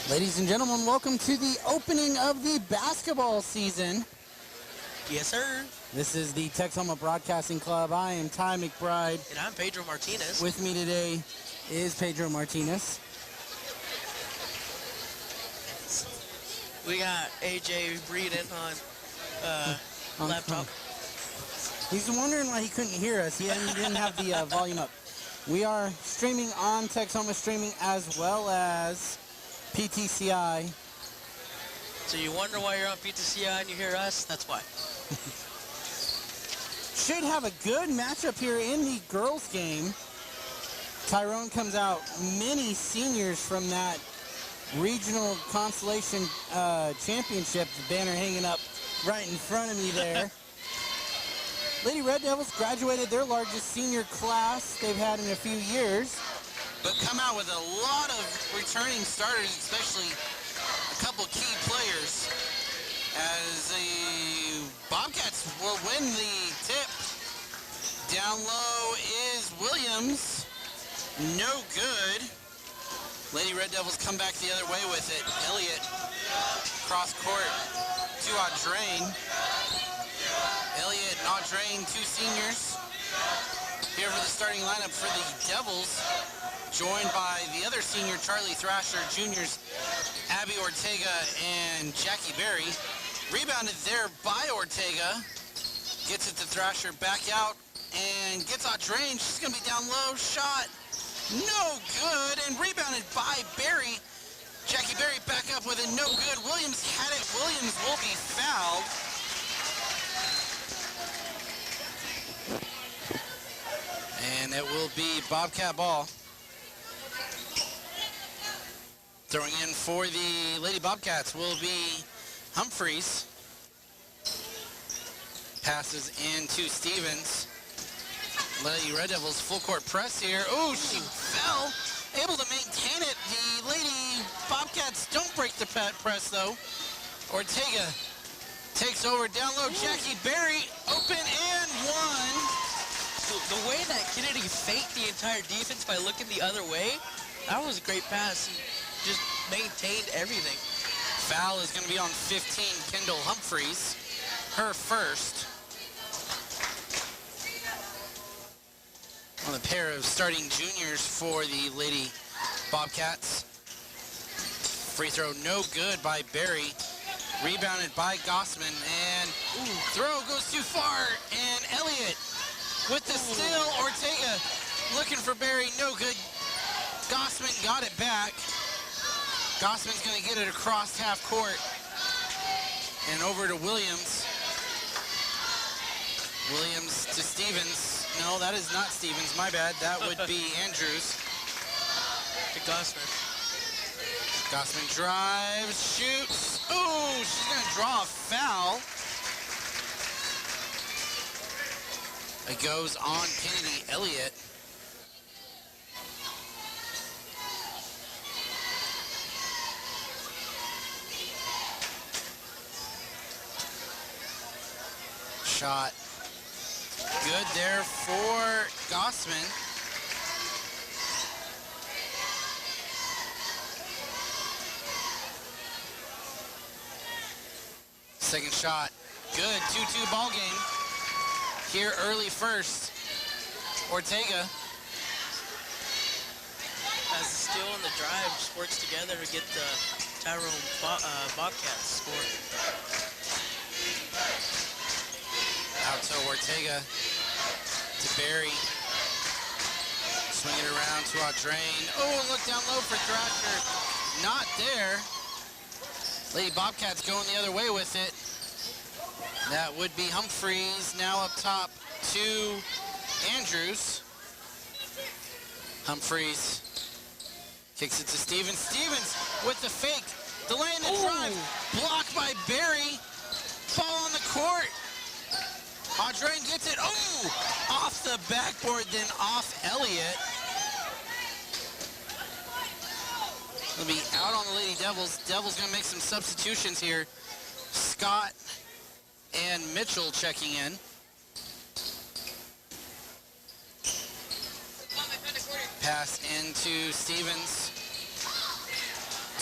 Ladies and gentlemen, welcome to the opening of the basketball season. Yes, sir. This is the Texhoma Broadcasting Club. I am Ty McBride. And I'm Pedro Martinez. With me today is Pedro Martinez. We got AJ reading on laptop. He's wondering why he couldn't hear us. He didn't have the volume up. We are streaming on Texhoma Streaming as well as PTCI. So you wonder why you're on PTCI and you hear us? That's why. Should have a good matchup here in the girls' game. Tyrone comes out many seniors from that regional consolation championship. The banner hanging up right in front of me there. Lady Red Devils graduated their largest senior class they've had in a few years, but come out with a lot of returning starters, especially a couple key players, as the Bobcats will win the tip. Down low is Williams. No good. Lady Red Devils come back the other way with it. Elliott cross court to Audrain. Elliott and Audrain, two seniors. Here for the starting lineup for the Devils, joined by the other senior, Charlie Thrasher, juniors, Abby Ortega and Jackie Berry. Rebounded there by Ortega. Gets it to Thrasher, back out, and gets Audrain. She's going to be down low. Shot. No good. And rebounded by Berry. Jackie Berry back up with it. No good. Williams had it. Williams will be fouled. And it will be Bobcat ball. Throwing in for the Lady Bobcats will be Humphreys. Passes into Stevens. Lady Red Devils full court press here. Oh, she fell. Able to maintain it. The Lady Bobcats don't break the press though. Ortega takes over down low. Jackie Berry open and one. The way that Kennedy faked the entire defense by looking the other way, that was a great pass. He just maintained everything. Foul is going to be on 15, Kendall Humphreys. Her first. On a pair of starting juniors for the Lady Bobcats. Free throw no good by Berry. Rebounded by Gossman, and throw goes too far, and Elliott with the steal. Ortega looking for Berry, no good. Gossman got it back. Gossman's going to get it across half court and over to Williams. Williams to Stevens. No, that is not Stevens, my bad. That would be Andrews. To Gossman. Gossman drives, shoots. Ooh, she's going to draw a foul. It goes on Kennedy Elliott. Shot. Good there for Gossman. Second shot. Good. 2-2 ball game. Here early first. Ortega. As the steal and the drive just works together to get the Tyrone Bobcats scored. Out to Ortega. To Berry. Swing it around to Audrain. Oh, and look down low for Thrasher. Not there. Lady Bobcats going the other way with it. That would be Humphreys. Now up top to Andrews. Humphreys kicks it to Stevens. Stevens with the fake. Delaying the drive. Blocked by Berry. Ball on the court. Audrain gets it. Oh! Off the backboard, then off Elliott. He'll be out on the Lady Devils. Devils going to make some substitutions here. Scott and Mitchell checking in. Pass into Stevens.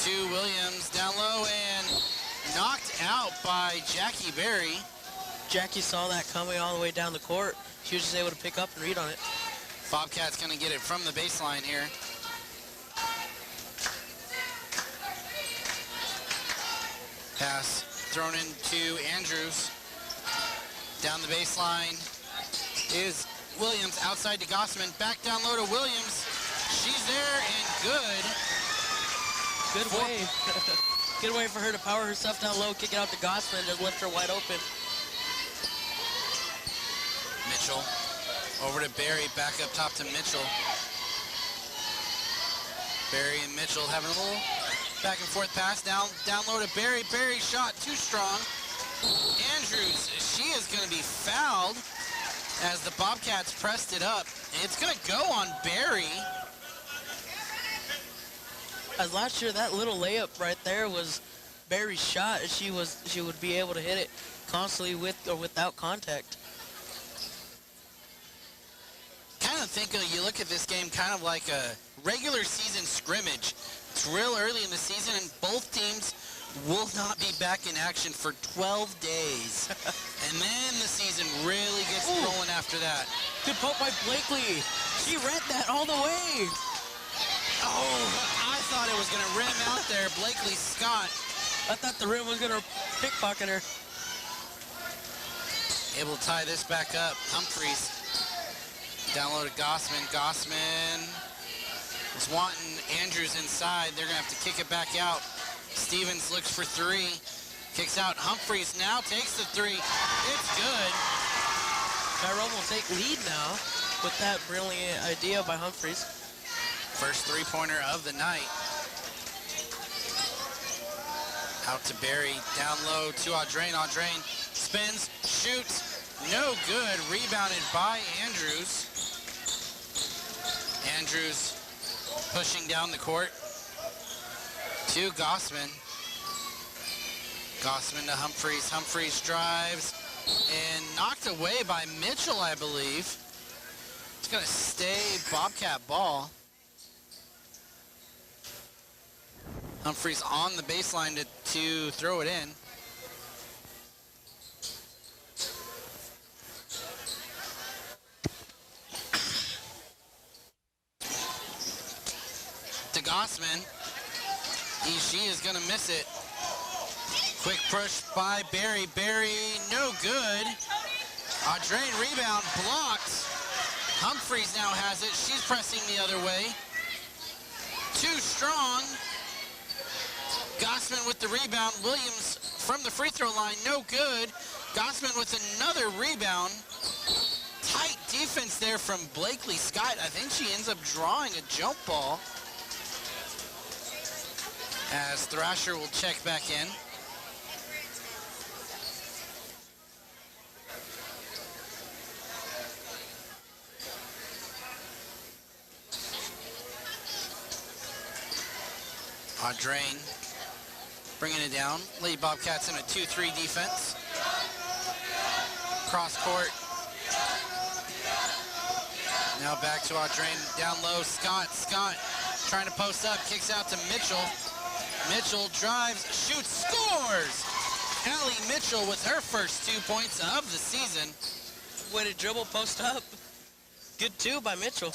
to Williams, down low, and knocked out by Jackie Berry. Jackie saw that coming all the way down the court. She was just able to pick up and read on it. Bobcats gonna get it from the baseline here. Pass thrown into Andrews. Down the baseline is Williams, outside to Gossman. Back down low to Williams. She's there and good. Good way. Good way for her to power herself down low, kick it out to Gossman, just lift her wide open. Mitchell over to Berry, back up top to Mitchell. Berry and Mitchell having a little back and forth pass, down low to Berry. Berry shot too strong. Andrews, she is going to be fouled as the Bobcats pressed it up. It's going to go on Berry. As last year, that little layup right there was Berry's shot. She would be able to hit it constantly with or without contact. Kind of think you look at this game kind of like a regular season scrimmage. It's real early in the season, and both teams will not be back in action for 12 days. And then the season really gets rolling after that. Good poke by Blakely. She read that all the way. Oh, I thought it was going to rim out there. Blakely Scott. I thought the rim was going to pickpocket her. Able to tie this back up. Humphreys. Down low to Gossman. Gossman was wanting Andrews inside. They're going to have to kick it back out. Stevens looks for three. Kicks out. Humphreys now takes the three. It's good. Tyrone will take lead now with that brilliant idea by Humphreys. First three-pointer of the night. Out to Berry. Down low to Audrain. Audrain spins, shoots. No good. Rebounded by Andrews. Andrews pushing down the court to Gossman. Gossman to Humphreys. Humphreys drives and knocked away by Mitchell, I believe. It's going to stay Bobcat ball. Humphreys on the baseline to throw it in. To Gossman. She is going to miss it. Quick push by Berry. Berry, no good. Audrain rebound blocked. Humphreys now has it. She's pressing the other way. Too strong. Gossman with the rebound. Williams from the free throw line, no good. Gossman with another rebound. Tight defense there from Blakely Scott. I think she ends up drawing a jump ball. As Thrasher will check back in. Audrain bringing it down. Lead Bobcats in a 2-3 defense. Cross court. Now back to Audrain. Down low, Scott. Scott trying to post up. Kicks out to Mitchell. Mitchell drives, shoots, scores! Callie Mitchell with her first 2 points of the season. Way to dribble, post up. Good two by Mitchell.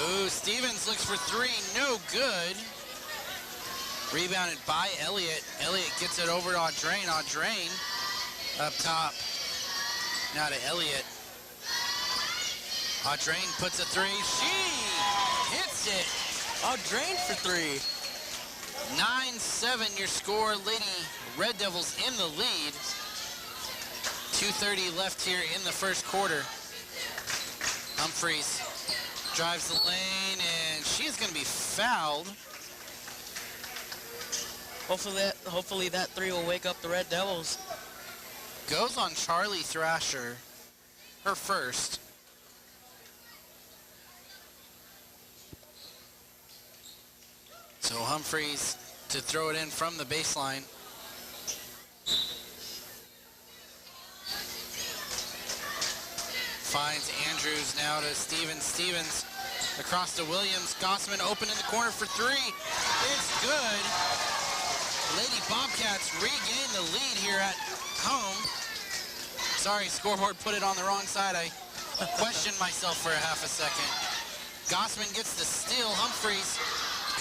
Ooh, Stevens looks for three, no good. Rebounded by Elliott. Elliott gets it over to Audrain. Audrain up top. Now to Elliott. Audrain puts a three. She hits it. Audrain for three. 9-7 your score. Lady Red Devils in the lead. 2:30 left here in the first quarter. Humphreys drives the lane, and she is going to be fouled. Hopefully that three will wake up the Red Devils. Goes on Charlie Thrasher, her first. So Humphreys to throw it in from the baseline. Finds Andrews now to Stevens. Stevens across to Williams. Gossman open in the corner for three. It's good. Bobcats regain the lead here at home. Sorry, scoreboard put it on the wrong side. I questioned myself for a half a second. Gossman gets the steal. Humphreys,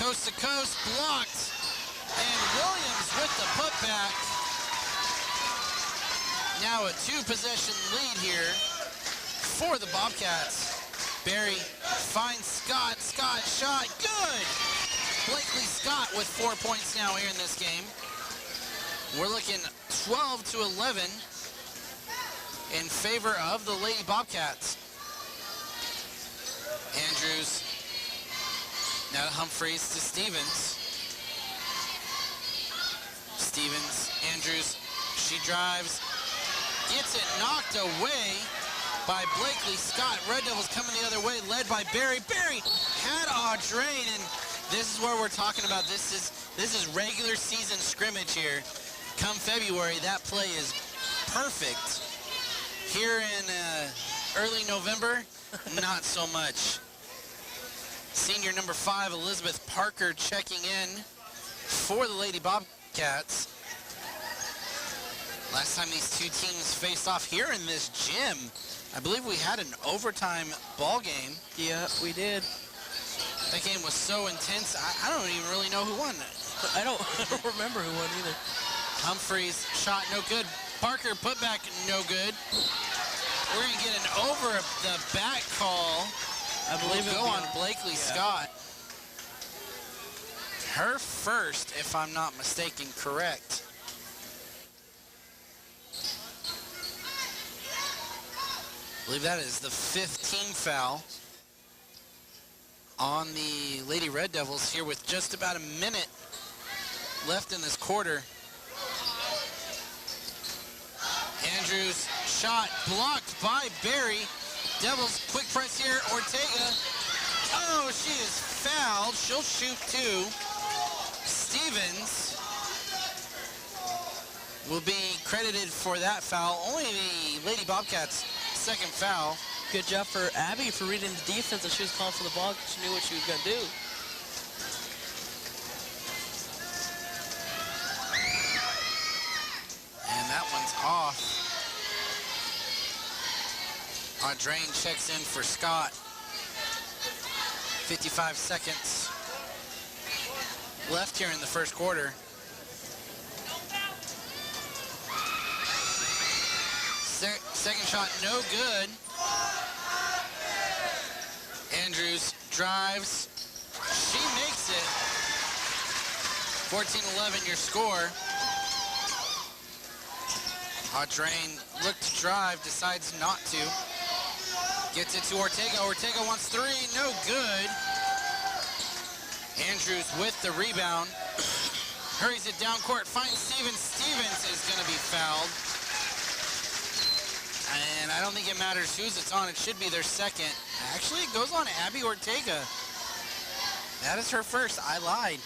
coast to coast, blocked. And Williams with the putback. Now a two-possession lead here for the Bobcats. Barry finds Scott. Scott shot, good! Blakely Scott with 4 points now here in this game. We're looking 12 to 11 in favor of the Lady Bobcats. Andrews, now Humphreys to Stevens. Stevens, Andrews, she drives, gets it knocked away by Blakely Scott. Red Devils coming the other way, led by Barry. Barry had Audrain, and this is where we're talking about. This is regular season scrimmage here. Come February, that play is perfect. Here in early November, not so much. Senior number 5, Elizabeth Parker, checking in for the Lady Bobcats. Last time these two teams faced off here in this gym, I believe we had an overtime ball game. Yeah, we did. That game was so intense, I don't even really know who won. I don't remember who won either. Humphreys shot no good. Parker put back no good. We're going to get an over the back call. I believe it'll go on Blakely Scott. Her first, if I'm not mistaken, correct. I believe that is the 5th team foul on the Lady Red Devils here with just about a minute left in this quarter. Andrews shot blocked by Barry. Devils quick press here. Ortega. Oh, she is fouled. She'll shoot 2. Stevens will be credited for that foul. Only the Lady Bobcats' second foul. Good job for Abby for reading the defense as she was calling for the ball because she knew what she was going to do. And that one's off. Audrain checks in for Scott. 55 seconds left here in the first quarter. Second shot, no good. Andrews drives. She makes it. 14-11 your score. Audrain looked to drive, decides not to. Gets it to Ortega. Ortega wants 3, no good. Andrews with the rebound. Hurries it down court, finds Stevens. Stevens is going to be fouled. And I don't think it matters whose it's on. It should be their second. Actually, it goes on Abby Ortega. That is her first. I lied.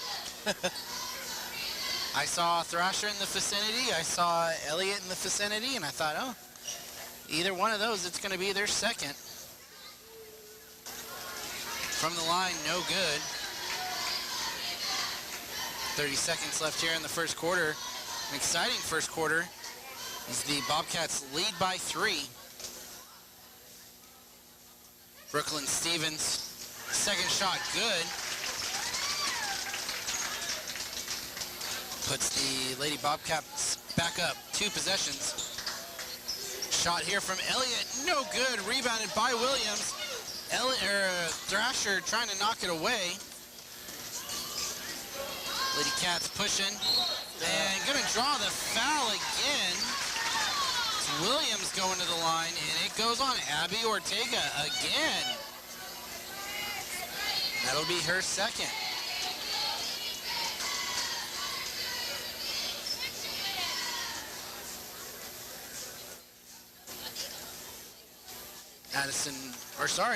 I saw Thrasher in the vicinity. I saw Elliott in the vicinity. And I thought, oh, either one of those, it's going to be their second. From the line, no good. 30 seconds left here in the first quarter. An exciting first quarter as the Bobcats lead by 3. Brooklyn Stevens, second shot good. Puts the Lady Bobcats back up 2 possessions. Shot here from Elliott, no good. Rebounded by Williams. Thrasher trying to knock it away. Lady Cats pushing and gonna draw the foul again. It's Williams going to the line, and it goes on Abby Ortega again. That'll be her second.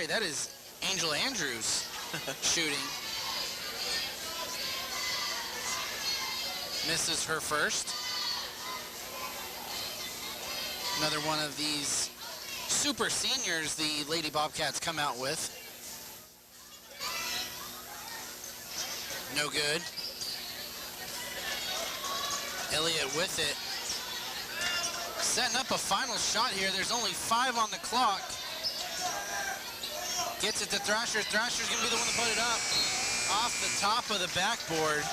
That is Angel Andrews shooting. Misses her first. Another one of these super seniors the Lady Bobcats come out with. No good. Elliott with it. Setting up a final shot here. There's only 5 on the clock. Gets it to Thrasher. Thrasher's going to be the one to put it up off the top of the backboard.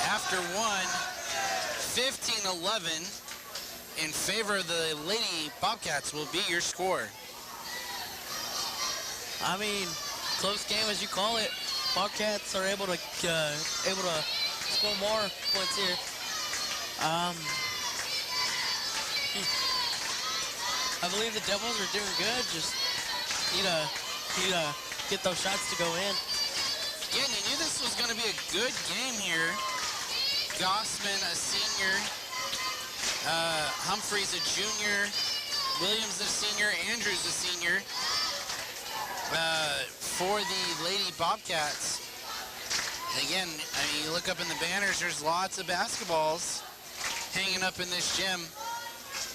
After one, 15-11 in favor of the Lady Bobcats will be your score. I mean, close game as you call it. Bobcats are able to score more points here. I believe the Devils are doing good. Just need to get those shots to go in. Yeah, you knew this was going to be a good game here. Gossman, a senior. Humphreys, a junior. Williams, a senior. Andrews, a senior. For the Lady Bobcats. Again, I mean, you look up in the banners, there's lots of basketballs hanging up in this gym.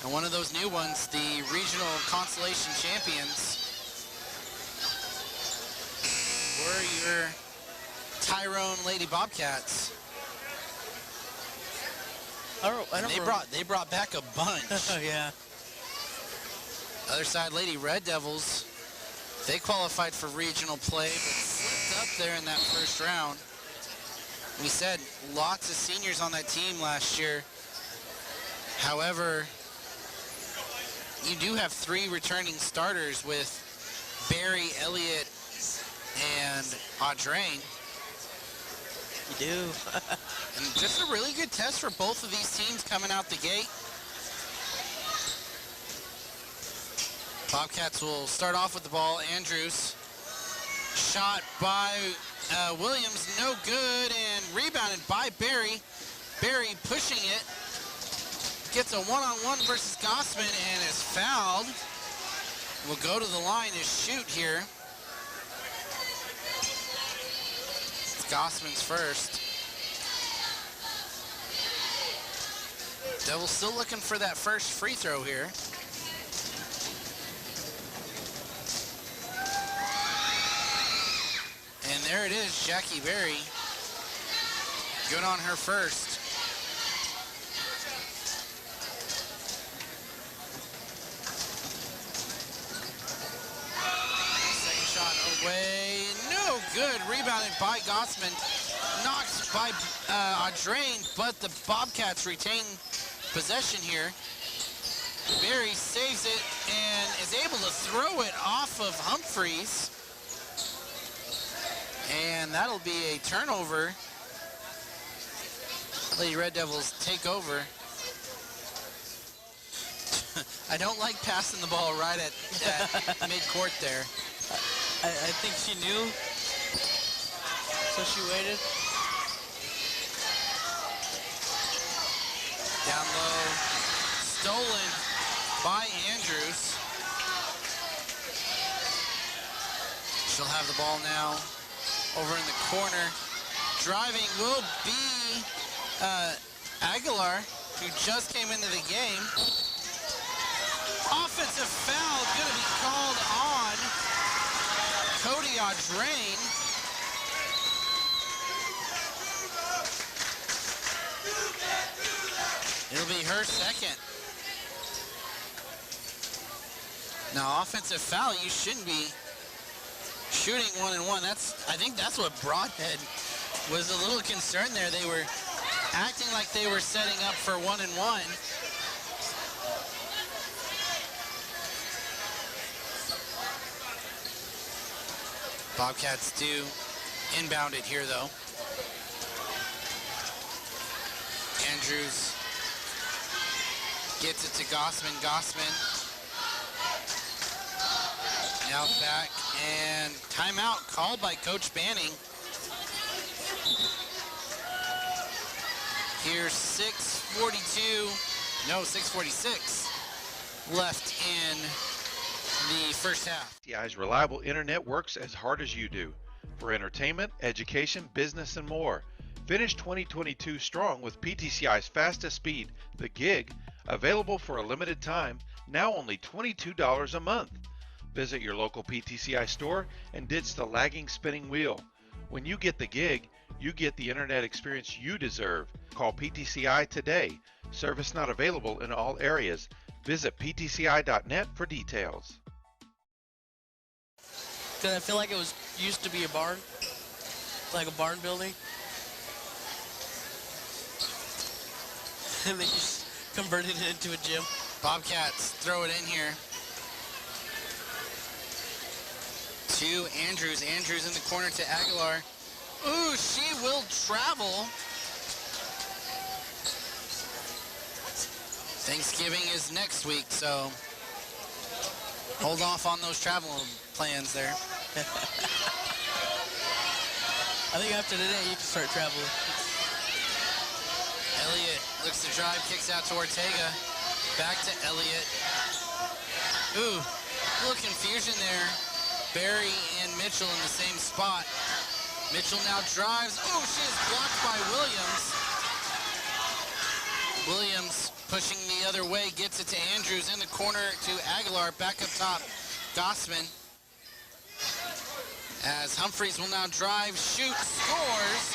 And one of those new ones, the regional consolation champions, were your Tyrone Lady Bobcats. They brought back a bunch. Yeah. Other side, Lady Red Devils. They qualified for regional play, but slipped up there in that first round. We said lots of seniors on that team last year. However, you do have 3 returning starters with Barry, Elliott, and Audrain. You do. And just a really good test for both of these teams coming out the gate. Bobcats will start off with the ball. Andrews, shot by Williams, no good, and rebounded by Barry. Barry pushing it, gets a one-on-one versus Gossman and is fouled. Will go to the line to shoot here. It's Gossman's first. Devils still looking for that first free throw here. And there it is, Jackie Berry. Good on her first. Second shot away, no good. Rebounded by Gossman. Knocked by Audrain, but the Bobcats retain possession here. Berry saves it and is able to throw it off of Humphreys. And that'll be a turnover. Lady Red Devils take over. I don't like passing the ball right at mid-court there. I think she knew, so she waited. Down low, stolen by Andrews. She'll have the ball now. Over in the corner, driving will be Aguilar, who just came into the game. Offensive foul going to be called on Cody Audrain. It'll be her second. Now, offensive foul, you shouldn't be shooting 1-and-1. I think that's what Broadhead was a little concerned there. They were acting like they were setting up for 1-and-1. Bobcats do inbound it here though. Andrews gets it to Gossman. Gossman now back, and timeout called by Coach Banning. Here's 6:46 left in the first half. PTCI's reliable internet works as hard as you do. For entertainment, education, business, and more. Finish 2022 strong with PTCI's fastest speed, the Gig, available for a limited time, now only $22 a month. Visit your local PTCI store and ditch the lagging spinning wheel. When you get the Gig, you get the internet experience you deserve. Call PTCI today. Service not available in all areas. Visit ptci.net for details. Because I feel like it was used to be a barn, like a barn building. And they just converted it into a gym. Bobcats throw it in here to Andrews. Andrews in the corner to Aguilar. Ooh, she will travel. Thanksgiving is next week, so hold off on those travel plans there. I think after today, you can start traveling. Elliott looks to drive, kicks out to Ortega. Back to Elliott. Ooh, a little confusion there. Barry and Mitchell in the same spot. Mitchell now drives. Oh, she is blocked by Williams. Williams pushing the other way, gets it to Andrews in the corner to Aguilar. Back up top, Gossman. As Humphreys will now drive, shoot, scores.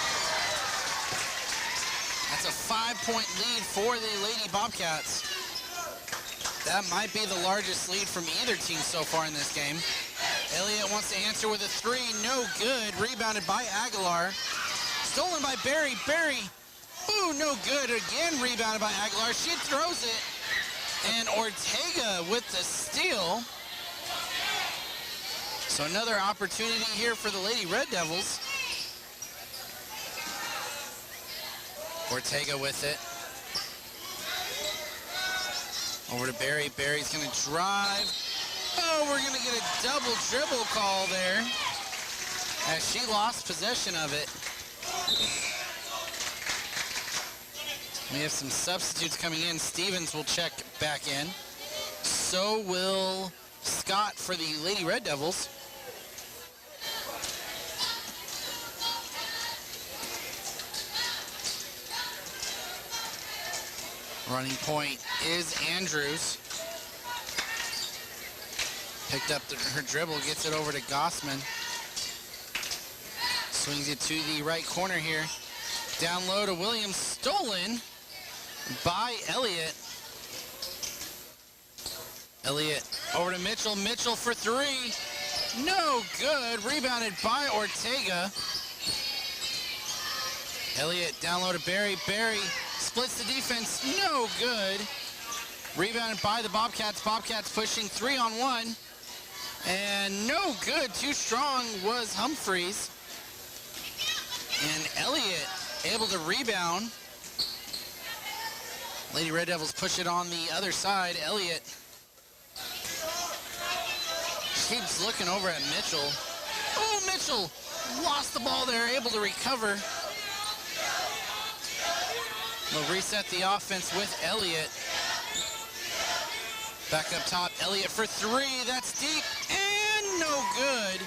That's a 5-point lead for the Lady Bobcats. That might be the largest lead from either team so far in this game. Elliott wants to answer with a three, no good. Rebounded by Aguilar. Stolen by Barry. Barry, ooh, no good. Again rebounded by Aguilar. She throws it. And Ortega with the steal. So another opportunity here for the Lady Red Devils. Ortega with it. Over to Barry. Barry's going to drive. Oh, we're going to get a double dribble call there as she lost possession of it. We have some substitutes coming in. Stevens will check back in. So will Scott for the Lady Red Devils. Running point is Andrews. Picked up her dribble, gets it over to Gossman. Swings it to the right corner here. Down low to Williams, stolen by Elliott. Elliott over to Mitchell. Mitchell for three. No good. Rebounded by Ortega. Elliott down low to Barry. Barry splits the defense. No good. Rebounded by the Bobcats. Bobcats pushing 3-on-1. And no good. Too strong was Humphreys. And Elliott able to rebound. Lady Red Devils push it on the other side. Elliott keeps looking over at Mitchell. Oh, Mitchell lost the ball there, able to recover. They'll reset the offense with Elliott. Back up top, Elliott for three. That's deep and no good.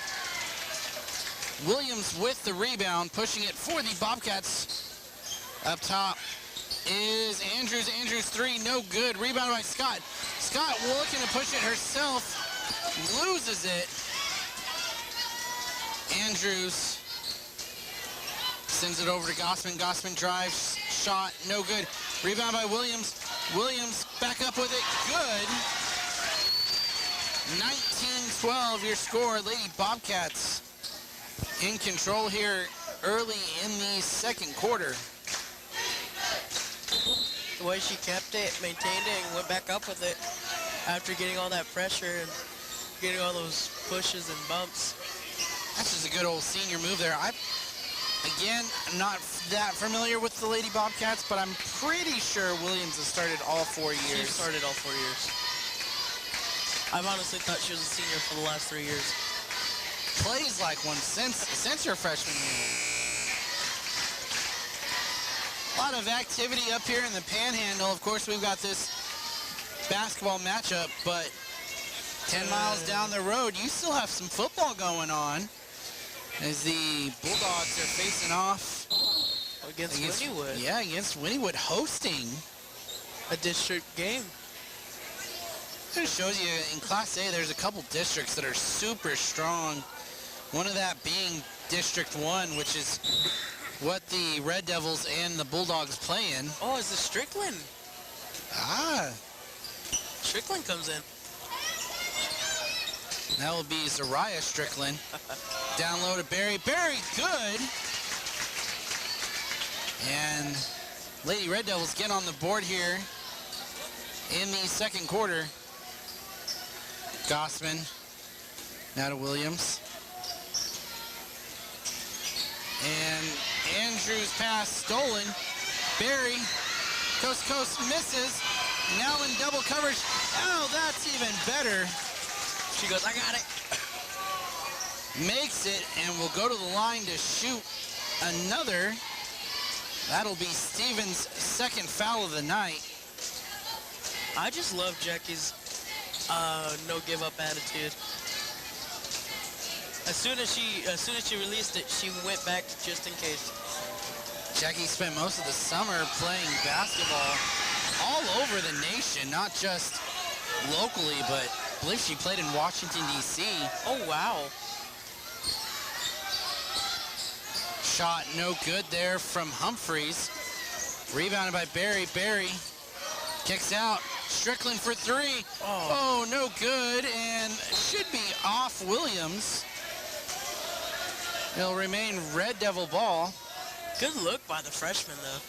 Williams with the rebound, pushing it for the Bobcats. Up top is Andrews. Andrews three, no good. Rebound by Scott. Scott looking to push it herself, loses it. Andrews sends it over to Gossman. Gossman drives, shot, no good. Rebound by Williams. Williams back up with it, good. 19-12 your score. Lady Bobcats in control here early in the second quarter. The way she kept it, maintained it, and went back up with it after getting all that pressure and getting all those pushes and bumps. That's just a good old senior move there. Again, I'm not that familiar with the Lady Bobcats, but I'm pretty sure Williams has started all 4 years. She started all 4 years. I've honestly thought she was a senior for the last 3 years. Plays like one since her freshman year. A lot of activity up here in the Panhandle. Of course, we've got this basketball matchup, but 10 miles down the road, you still have some football going on as the Bulldogs are facing off against Wynnewood. Yeah, against Wynnewood, hosting a district game. It shows you in Class A, there's a couple districts that are super strong. One of that being District 1, which is what the Red Devils and the Bulldogs play in. Oh, it's the Strickland. Ah, Strickland comes in. that will be Zariah Strickland. Down low to Barry. Barry, good. And Lady Red Devils get on the board here in the second quarter. Gossman, now to Williams. And Andrews' pass stolen. Barry, coast to coast, misses. Now in double coverage. Oh, that's even better. She goes, I got it. Makes it and will go to the line to shoot another. That'll be Stevens' second foul of the night. I just love Jackie's no give up attitude. As soon as she released it, she went back just in case. Jackie spent most of the summer playing basketball all over the nation, not just locally, but I believe she played in Washington, D.C. Oh, wow. Shot no good there from Humphreys. Rebounded by Barry. Barry kicks out. Strickland for three. Oh, no good, and should be off Williams. It'll remain Red Devil ball. Good look by the freshman, though.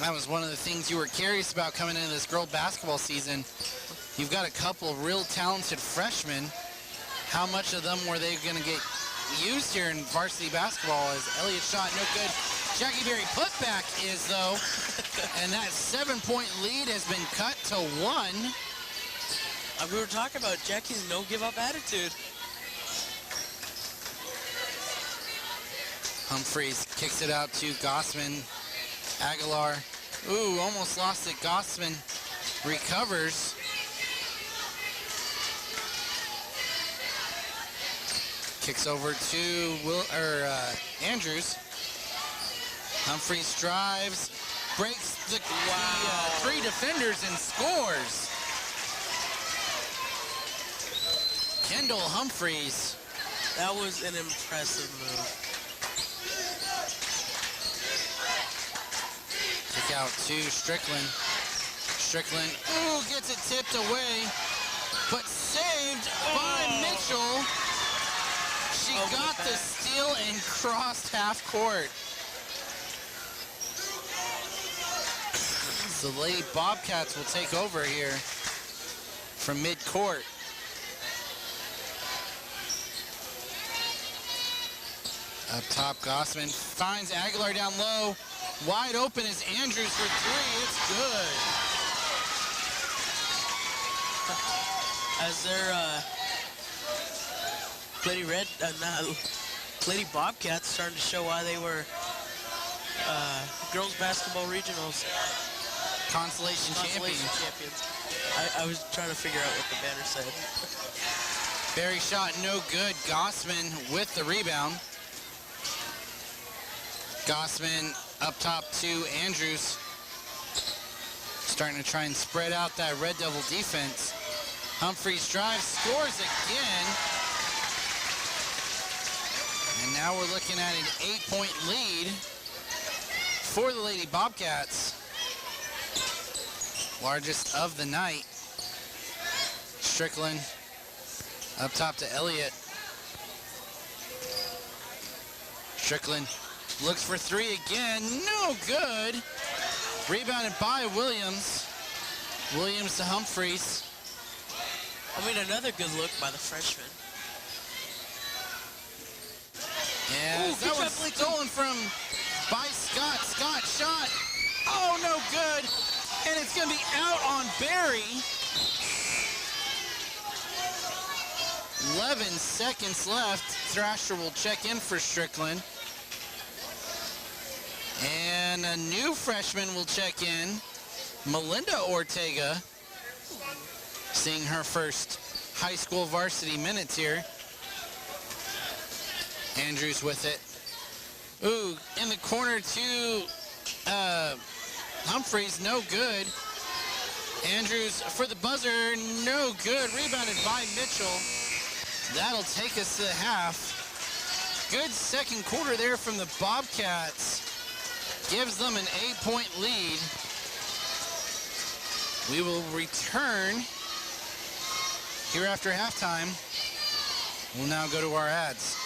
That was one of the things you were curious about coming into this girl basketball season. You've got a couple real talented freshmen. How much of them were they going to get used here in varsity basketball? As Elliott shot no good. Jackie Berry putback is, though. And that 7-point lead has been cut to 1. We were talking about Jackie's no give up attitude. Humphreys kicks it out to Gossman. Aguilar. Ooh, almost lost it. Gossman recovers. Kicks over to Andrews. Humphreys drives, breaks the three defenders and scores. Kendall Humphreys. That was an impressive move. Kick out to Strickland. Strickland, ooh, gets it tipped away, but saved by Mitchell. She got the steal and crossed half court. The Lady Bobcats will take over here from mid-court. Up top, Gossman finds Aguilar down low. Wide open is Andrews for three. It's good. As their Lady Bobcats starting to show why they were girls basketball regionals. Consolation champions. I was trying to figure out what the banner said. Barry shot no good. Gossman with the rebound. Gossman up top to Andrews. Starting to try and spread out that Red Devil defense. Humphreys drives, scores again. And now we're looking at an 8-point lead for the Lady Bobcats. Largest of the night. Strickland up top to Elliott. Strickland looks for three again. No good. Rebounded by Williams. Williams to Humphreys. I mean, another good look by the freshman. Yeah, that was stolen by Scott. Scott shot. Oh, no good. And it's going to be out on Barry. 11 seconds left. Thrasher will check in for Strickland. And a new freshman will check in. Melinda Ortega. Seeing her first high school varsity minutes here. Andrews with it. Ooh, in the corner to Humphreys, no good. Andrews for the buzzer, no good. Rebounded by Mitchell. That'll take us to the half. Good second quarter there from the Bobcats. Gives them an 8-point lead. We will return here after halftime. We'll now go to our ads.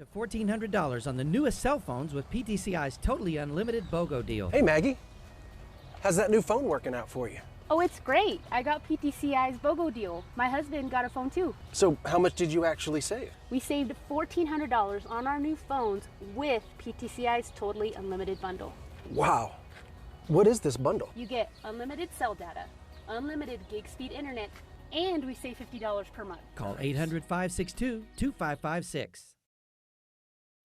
to $1,400 on the newest cell phones with PTCI's totally unlimited BOGO deal. Hey, Maggie. How's that new phone working out for you? Oh, it's great. I got PTCI's BOGO deal. My husband got a phone too. So how much did you actually save? We saved $1,400 on our new phones with PTCI's totally unlimited bundle. Wow. What is this bundle? You get unlimited cell data, unlimited gig speed internet, and we save $50 per month. Call 800-562-2556.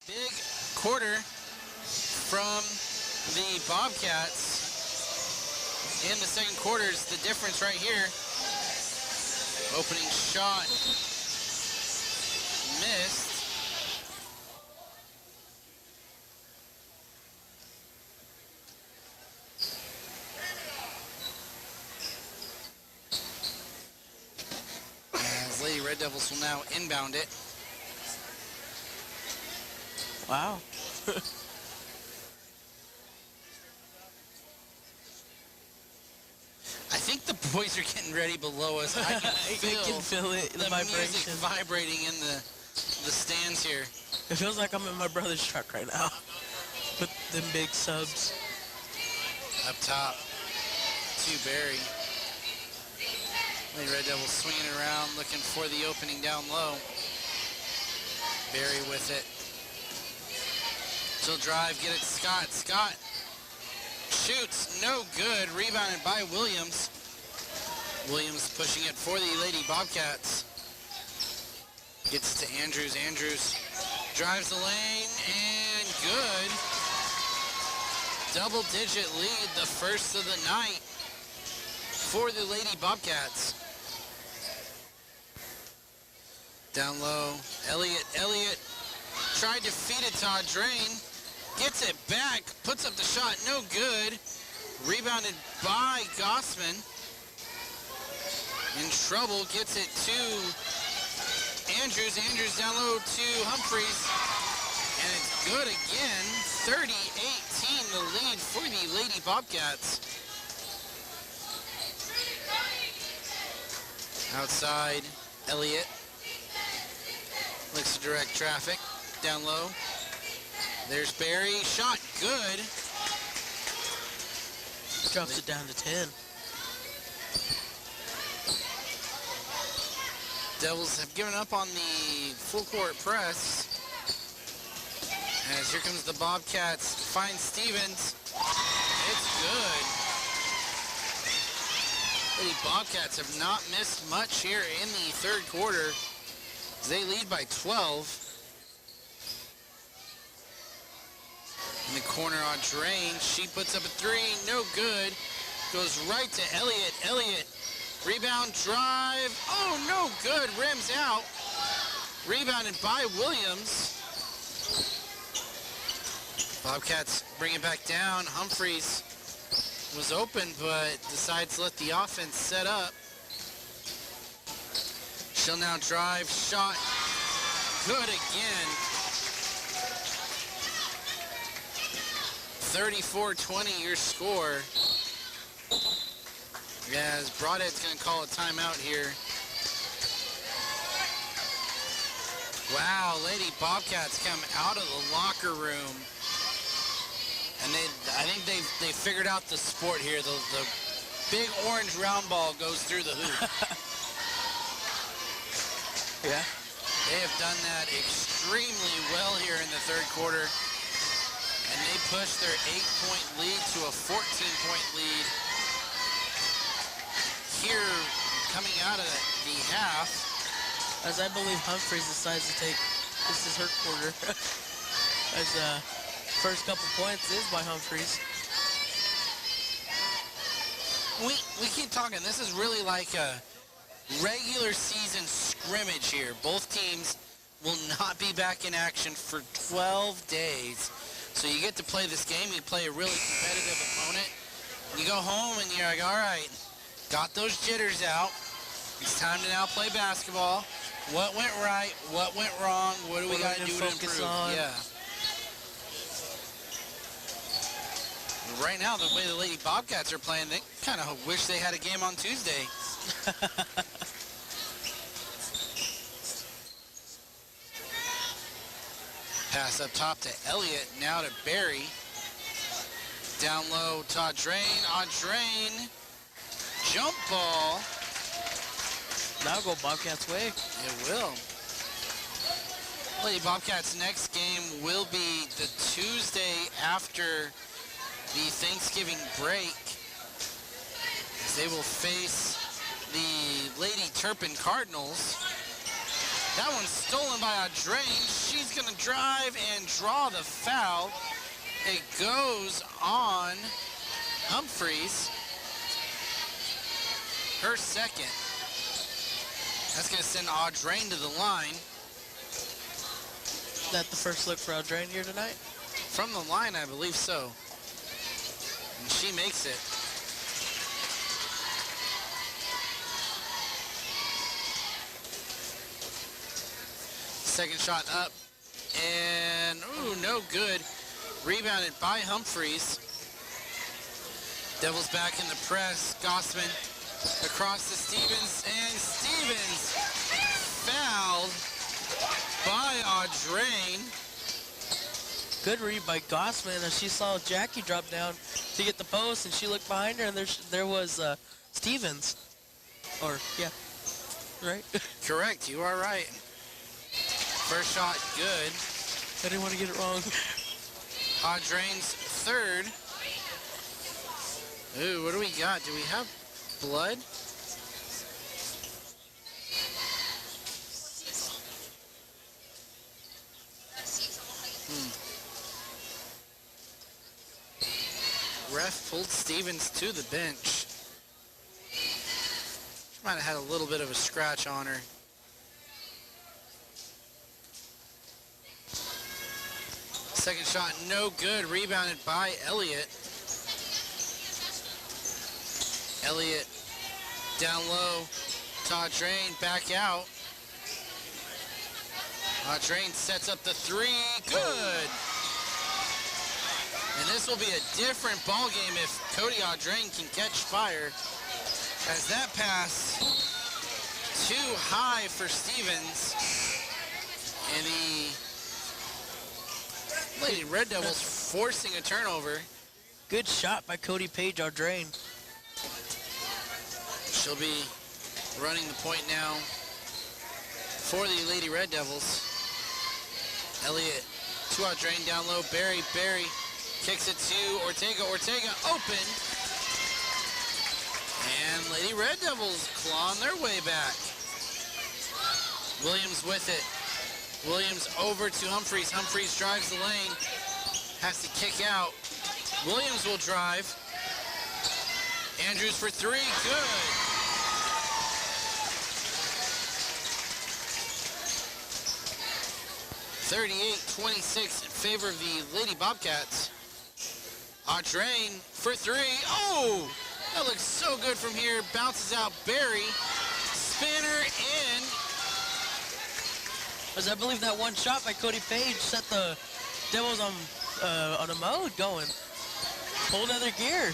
Big quarter from the Bobcats. In the second quarter is the difference right here. Opening shot missed. As Lady Red Devils will now inbound it. Wow. I think the boys are getting ready below us. I can feel it, the music vibration. vibrating in the stands here. It feels like I'm in my brother's truck right now. With them big subs. Up top to Barry. Lady Red Devils swinging around, looking for the opening down low. Barry with it. She'll drive, get it to Scott. Scott shoots, no good. Rebounded by Williams. Williams pushing it for the Lady Bobcats. Gets to Andrews. Andrews drives the lane and good. Double-digit lead, the first of the night for the Lady Bobcats. Down low, Elliott tried to feed it to Adrain. Gets it back, puts up the shot, no good. Rebounded by Gossman. In trouble, gets it to Andrews. Andrews down low to Humphreys. And it's good again. 30-18, the lead for the Lady Bobcats. Outside, Elliott. Looks to direct traffic. Down low. There's Barry. Shot good. Drops it down to 10. Devils have given up on the full court press. As here comes the Bobcats. Finds Stevens. It's good. The Bobcats have not missed much here in the third quarter. They lead by 12. In the corner on Drain, she puts up a three, no good. Goes right to Elliott. Elliott, rebound, drive. Oh, no good, rims out. Rebounded by Williams. Bobcats bring it back down. Humphreys was open, but decides to let the offense set up. She'll now drive, shot, good again. 34-20 your score. As Broadhead's gonna call a timeout here. Wow, Lady Bobcats come out of the locker room. And I think they figured out the sport here. The big orange round ball goes through the hoop. Yeah. They have done that extremely well here in the third quarter. And they push their 8-point lead to a 14-point lead. Here, coming out of the half. As I believe Humphreys decides to take, this is her quarter. As first couple points is by Humphreys. We keep talking. This is really like a regular season scrimmage here. Both teams will not be back in action for 12 days. So you get to play this game. You play a really competitive opponent. You go home and you're like, all right, got those jitters out. It's time to now play basketball. What went right? What went wrong? What do we got to do to focus improve? on? Yeah. Right now, the way the Lady Bobcats are playing, they kind of wish they had a game on Tuesday. Pass up top to Elliott, now to Barry. Down low to Adrain. Adrain, jump ball. That'll go Bobcats' way. It will. Lady Bobcats' next game will be the Tuesday after the Thanksgiving break, as they will face the Lady Turpin Cardinals. That one's stolen by Adrain. She's going to drive and draw the foul. It goes on Humphreys. Her second. That's going to send Adrain to the line. Is that the first look for Adrain here tonight? From the line, I believe so. And she makes it. Second shot up. And, ooh, no good. Rebounded by Humphreys. Devils back in the press. Gossman across to Stevens. And Stevens fouled by Adrain. Good read by Gossman as she saw Jackie drop down to get the post, and she looked behind her, and there was Stevens. Or, yeah, right? Correct, you are right. First shot, good. I didn't want to get it wrong. Adrain's third. Ooh, what do we got? Do we have blood? Ref pulled Stevens to the bench. She might have had a little bit of a scratch on her. Second shot, no good. Rebounded by Elliott. Elliott down low. Adrain back out. Adrain sets up the three. Good. And this will be a different ball game if Cody Adrain can catch fire, as that pass too high for Stevens. And the Lady Red Devils forcing a turnover. Good shot by Cody Page Adrain. She'll be running the point now for the Lady Red Devils. Elliott to Adrain down low. Barry kicks it to Ortega. Ortega open. And Lady Red Devils clawing their way back. Williams with it. Williams over to Humphreys. Humphreys drives the lane. Has to kick out. Williams will drive. Andrews for three. Good. (38-26) in favor of the Lady Bobcats. Adrain for three. Oh, that looks so good from here. Bounces out Barry. Spinner in. As I believe that one shot by Cody Page set the Devils on a mode going. Whole other gear.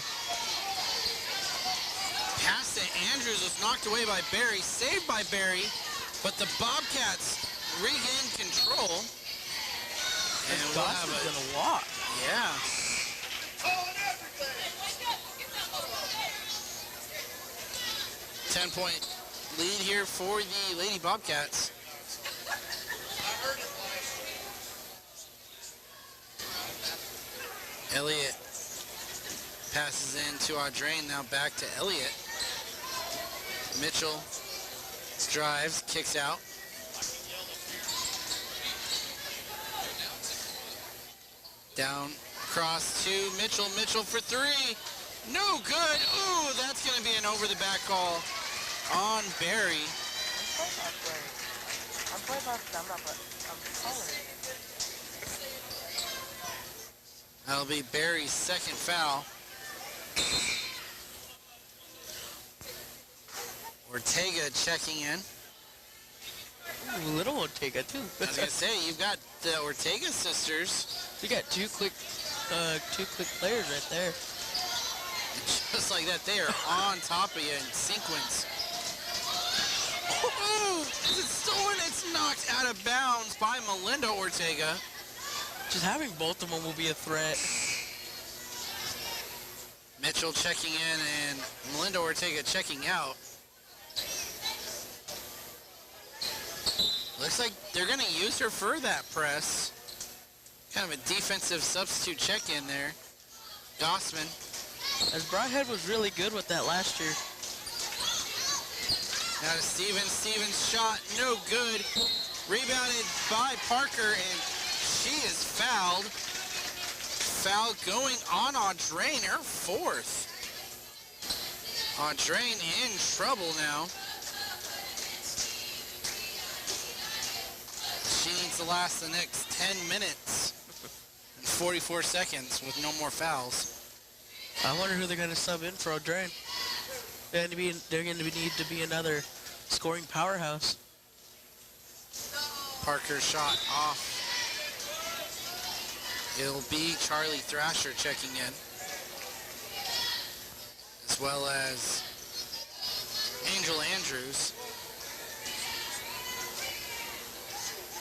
Pass to Andrews was knocked away by Barry. Saved by Barry. But the Bobcats regain control. And we'll have Gossman's gonna walk. Yeah. 10-point lead here for the Lady Bobcats. Elliott passes in to Adrain, now back to Elliott. Mitchell drives, kicks out. Down across to Mitchell. Mitchell for three. No good. Ooh, that's going to be an over-the-back call on Barry. That'll be Barry's second foul. Ortega checking in. Ooh, little Ortega too. I was going to say, you've got the Ortega sisters. You got two quick players right there. Just like that, they are on top of you in sequence. Oh, is it stolen? It's knocked out of bounds by Melinda Ortega. Just having both of them will be a threat. Mitchell checking in and Melinda Ortega checking out. Looks like they're going to use her for that press. Kind of a defensive substitute check-in there. Gossman. As Broadhead was really good with that last year. Now to Stevens. Stevens shot no good. Rebounded by Parker, and she is fouled. Foul going on Audrain, her fourth. Audrain in trouble now. She needs to last the next 10 minutes and 44 seconds with no more fouls. I wonder who they're going to sub in for Audrain. They're going to need to be another scoring powerhouse. Parker shot off. It'll be Charlie Thrasher checking in, as well as Angel Andrews.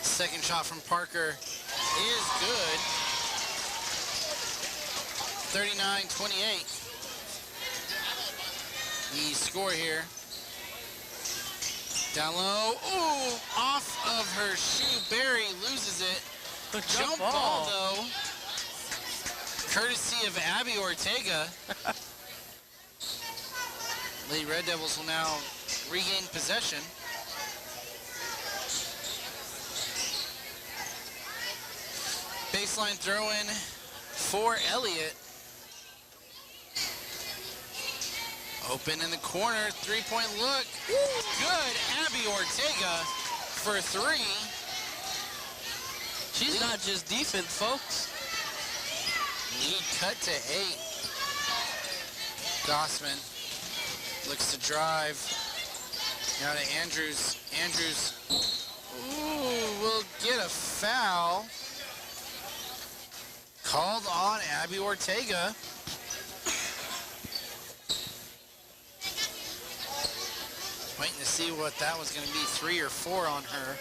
Second shot from Parker is good. 39-28. The score here. Down low. Ooh, off of her shoe. Barry loses it. Jump ball, though. Courtesy of Abby Ortega. Lady Red Devils will now regain possession. Baseline throw in for Elliott. Open in the corner, three-point look. Good, Abby Ortega for three. She's not just defense, folks. Lead cut to 8. Gossman looks to drive. Now to Andrews. Andrews, ooh, will get a foul. Called on Abby Ortega. Waiting to see what that was going to be, 3 or 4 on her.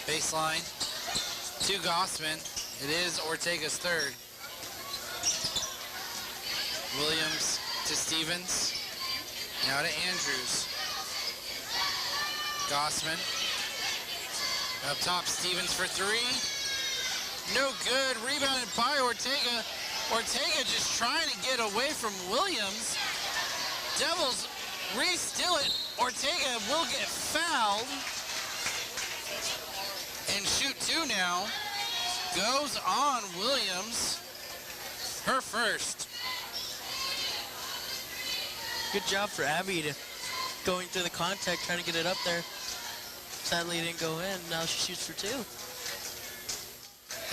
Baseline to Gossman. It is Ortega's third. Williams to Stevens. Now to Andrews. Gossman. Up top, Stevens for 3. No good. Rebounded by Ortega. Ortega just trying to get away from Williams. Devils re-steal it. Ortega will get fouled. And shoot 2 now. Goes on Williams. Her first. Good job for Abby to going through the contact, trying to get it up there. Sadly, it didn't go in. Now she shoots for 2.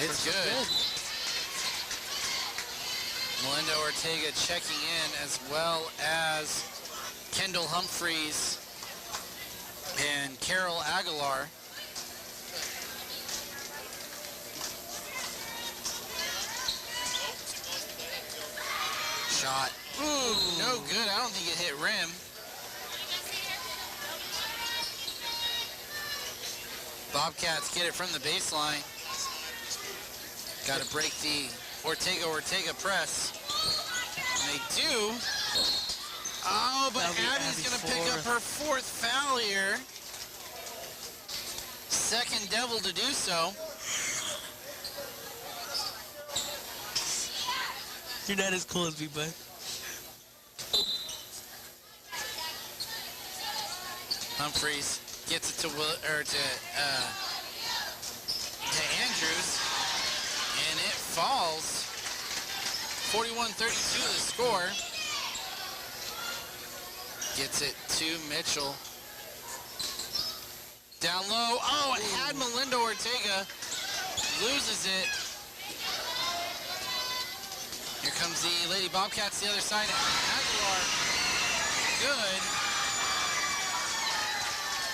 It's good. Melinda Ortega checking in, as well as Kendall Humphreys and Carol Aguilar. Shot. Ooh, no good. I don't think it hit rim. Bobcats get it from the baseline. Got to break the Ortega press. And they do. Oh, but Abby's going to pick up her 4th foul here. Second Devil to do so. You're not as cool as me, bud. Humphreys gets it to Andrews, and it falls. 41-32 the score. Gets it to Mitchell. Down low. Oh, it had Melinda Ortega. Loses it. Here comes the Lady Bobcats, the other side. Aguilar. Good.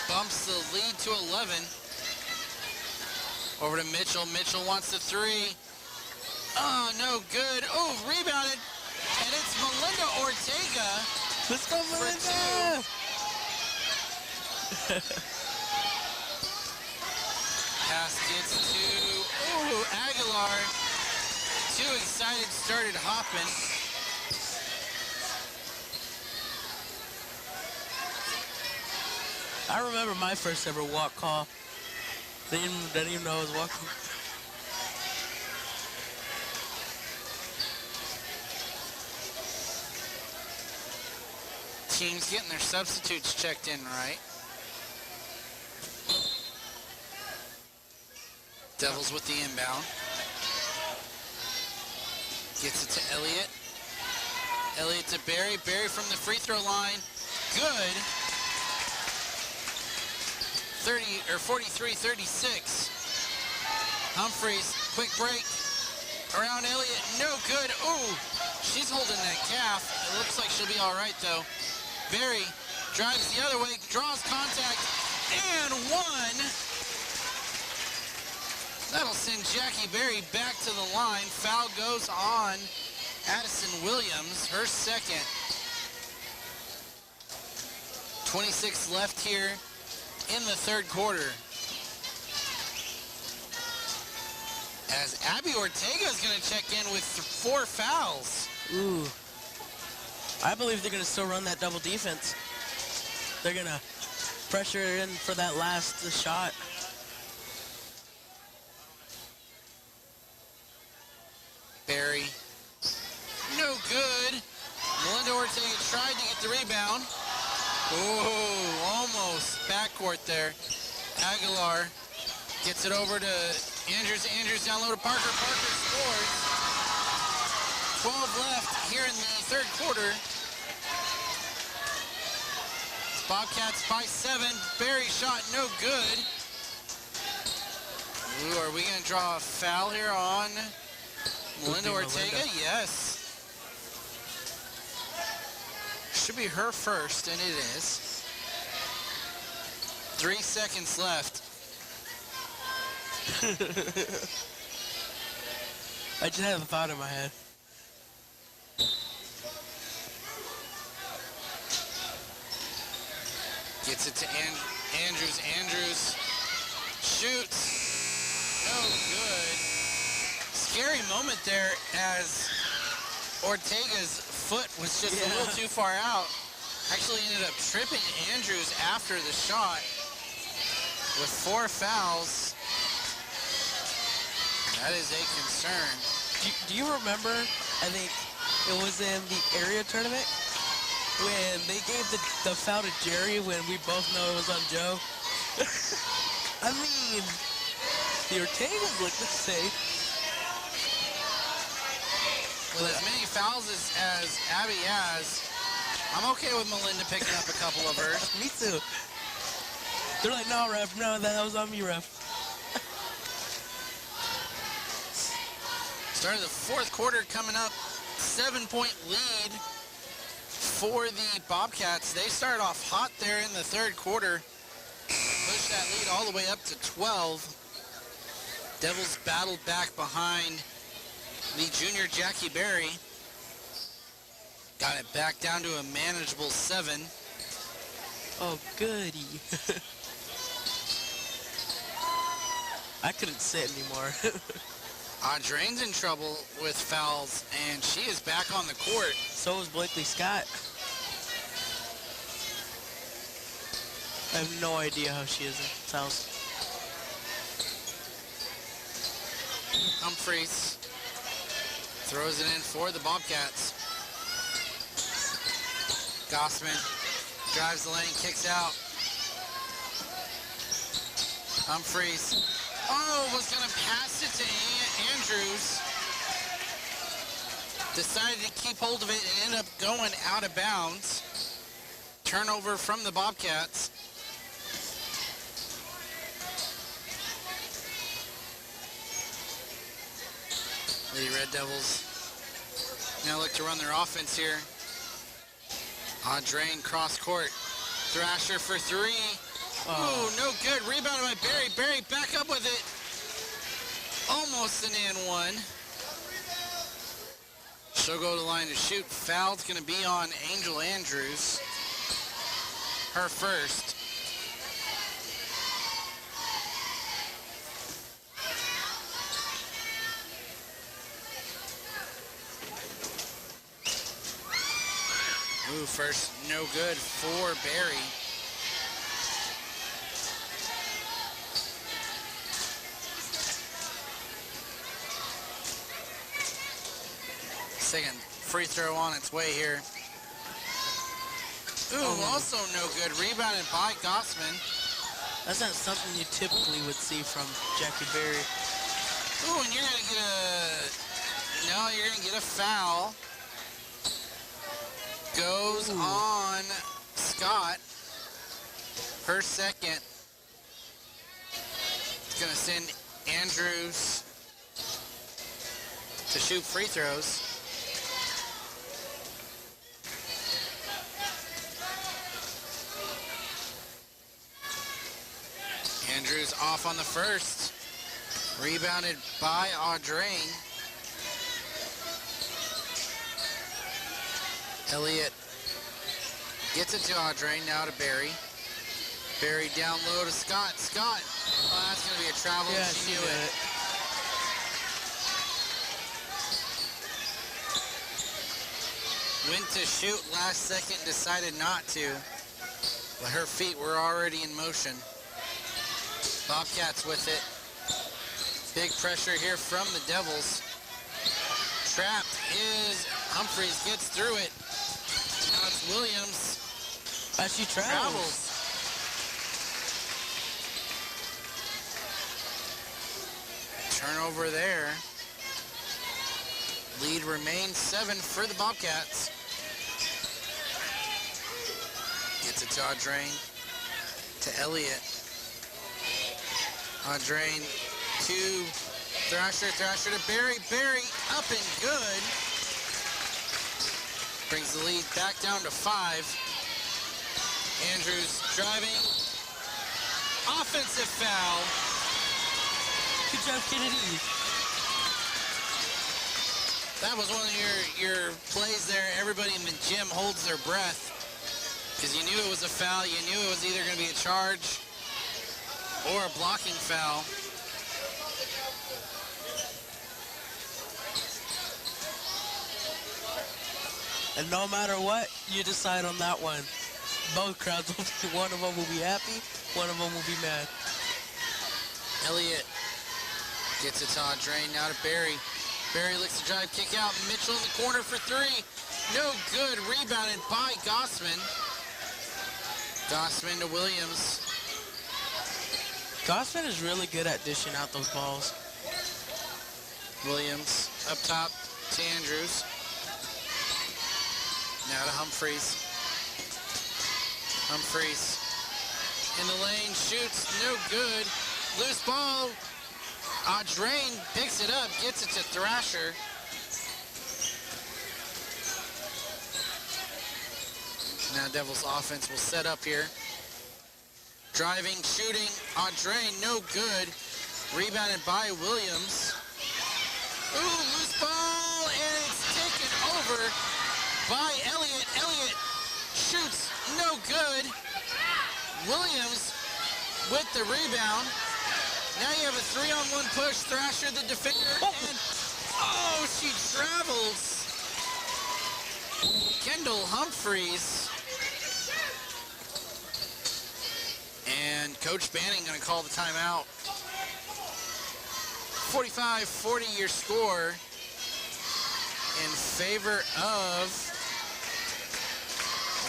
Bumps the lead to 11. Over to Mitchell. Mitchell wants the 3. Oh, no good. Oh, rebounded. And it's Melinda Ortega. Let's go, Melinda. Pass gets to Aguilar. Too excited, started hopping. I remember my first ever walk call. Didn't even know I was walking. Teams getting their substitutes checked in, right? Devils with the inbound. Gets it to Elliott. Elliott to Barry. Barry from the free throw line. Good. 43-36. Humphreys, quick break. Around Elliott, no good. Ooh, she's holding that calf. It looks like she'll be all right though. Barry drives the other way, draws contact, and one. That'll send Jackie Berry back to the line. Foul goes on Addison Williams, her second. 26 left here in the third quarter. As Abby Ortega is going to check in with 4 fouls. Ooh. I believe they're going to still run that double defense. They're going to pressure in for that last shot. Barry, no good. Melinda Ortega tried to get the rebound. Oh, almost backcourt there. Aguilar gets it over to Andrews. Andrews down low to Parker. Parker scores. 12 left here in the third quarter. Bobcats by 7. Barry shot no good. Ooh, are we going to draw a foul here on Melinda Ortega? Yes. Should be her first, and it is. 3 seconds left. I just had a thought in my head. Gets it to Andrews. Andrews shoots. No good. Scary moment there as Ortega's foot was just a little too far out. Actually ended up tripping Andrews after the shot with 4 fouls. That is a concern. Do you remember, I think it was in the area tournament, when they gave the foul to Jerry when we both know it was on Joe? I mean, the Ortegas look the same. With as many fouls as Abby has, I'm okay with Melinda picking up a couple of hers. Me too. They're like, no, ref, no, that was on me, ref. Start of the fourth quarter coming up. 7-point lead for the Bobcats. They started off hot there in the third quarter. Pushed that lead all the way up to 12. Devils battled back behind the junior Jackie Berry. Got it back down to a manageable 7. Oh, goody. I couldn't sit anymore. Audrain's in trouble with fouls, and she is back on the court. So is Blakely Scott. I have no idea how she is in fouls. Humphreys throws it in for the Bobcats. Gossman drives the lane, kicks out. Humphreys, was going to pass it to Andrews. Decided to keep hold of it and ended up going out of bounds. Turnover from the Bobcats. The Red Devils now look to run their offense here. Audrain cross court. Thrasher for 3. Ooh, no good. Rebounded by Barry. Barry back up with it. Almost an and 1. She'll go to the line to shoot. Foul's going to be on Angel Andrews. Her first. Move first, no good for Barry. Second free throw on its way here. Ooh, also no good. Rebounded by Gossman. That's not something you typically would see from Jackie Berry. Ooh, and you're going to get you're going to get a foul. Goes on Scott. Her second. It's going to send Andrews to shoot free throws. Andrews off on the first. Rebounded by Audrain. Elliott gets it to Audrain, now to Barry. Barry down low to Scott. Scott, oh, that's going to be a travel. Yeah, she knew it. Went to shoot last second, decided not to. But her feet were already in motion. Bobcats with it. Big pressure here from the Devils. Trapped is Humphreys, gets through it. Now it's Williams. As she travels. Turnover there. Lead remains 7 for the Bobcats. Gets it to Audrain. To Elliott. Audrain to Thrasher. Thrasher to Barry. Barry up and good. Brings the lead back down to 5. Andrews driving. Offensive foul. Good job, Kennedy. That was one of your plays there. Everybody in the gym holds their breath because you knew it was a foul. You knew it was either going to be a charge or a blocking foul. And no matter what you decide on that one, both crowds will be, one of them will be happy, one of them will be mad. Elliott gets it to Audrain, now to Barry. Barry looks to drive, kick out. Mitchell in the corner for 3. No good. Rebounded by Gossman. Gossman to Williams. Gossman is really good at dishing out those balls. Williams up top to Andrews. Now to Humphreys. Humphreys in the lane, shoots, no good. Loose ball. Audrain picks it up, gets it to Thrasher. Now Devils offense will set up here. Driving, shooting, Audrain, no good. Rebounded by Williams. Ooh, loose ball, and it's taken over by Elliott. Elliott shoots, no good. Williams with the rebound. Now you have a 3-on-1 push. Thrasher, the defender, and oh, she travels. Kendall Humphreys. And Coach Banning going to call the timeout. 45-40 your score in favor of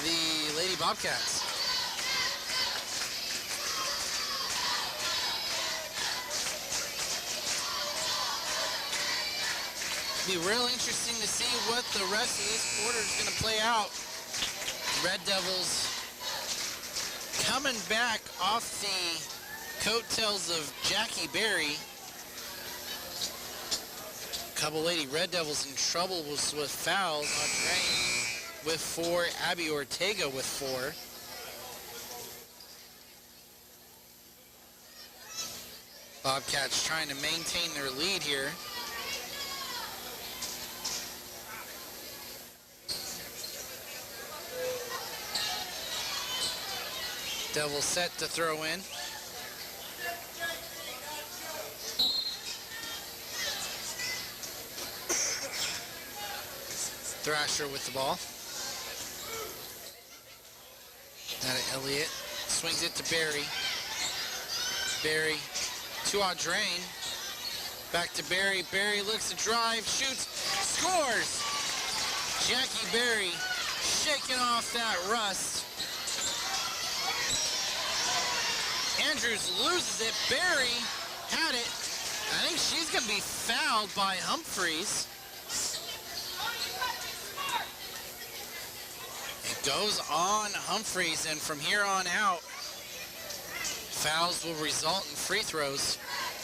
the Lady Bobcats. Be real interesting to see what the rest of this quarter is going to play out. Red Devils coming back off the coattails of Jackie Berry. Couple Lady Red Devils in trouble with fouls. Audrain with 4, Abby Ortega with 4. Bobcats trying to maintain their lead here. Devils set to throw in. Thrasher with the ball. Out of Elliott. Swings it to Barry. Barry to Audrain. Back to Barry. Barry looks to drive, shoots, scores! Jackie Barry shaking off that rust. Andrews loses it. Barry had it. I think she's going to be fouled by Humphreys. It goes on Humphreys, and from here on out, fouls will result in free throws.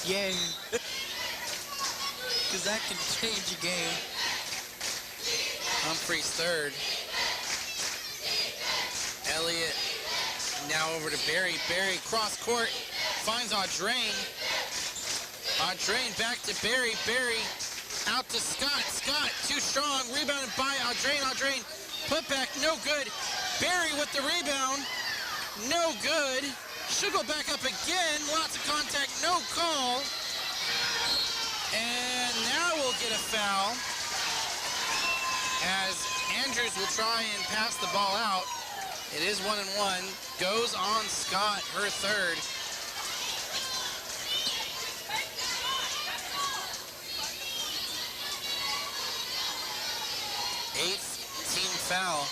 Yay. Because that can change a game. Humphreys third. Elliott now over to Barry. Barry cross court, finds Audrain. Audrain back to Barry. Barry out to Scott. Scott too strong, rebounded by Audrain. Audrain put back, no good. Barry with the rebound, no good. Should go back up again, lots of contact, no call. And now we'll get a foul as Andrews will try and pass the ball out. It is 1-1. Goes on Scott, her third. Eighth team foul.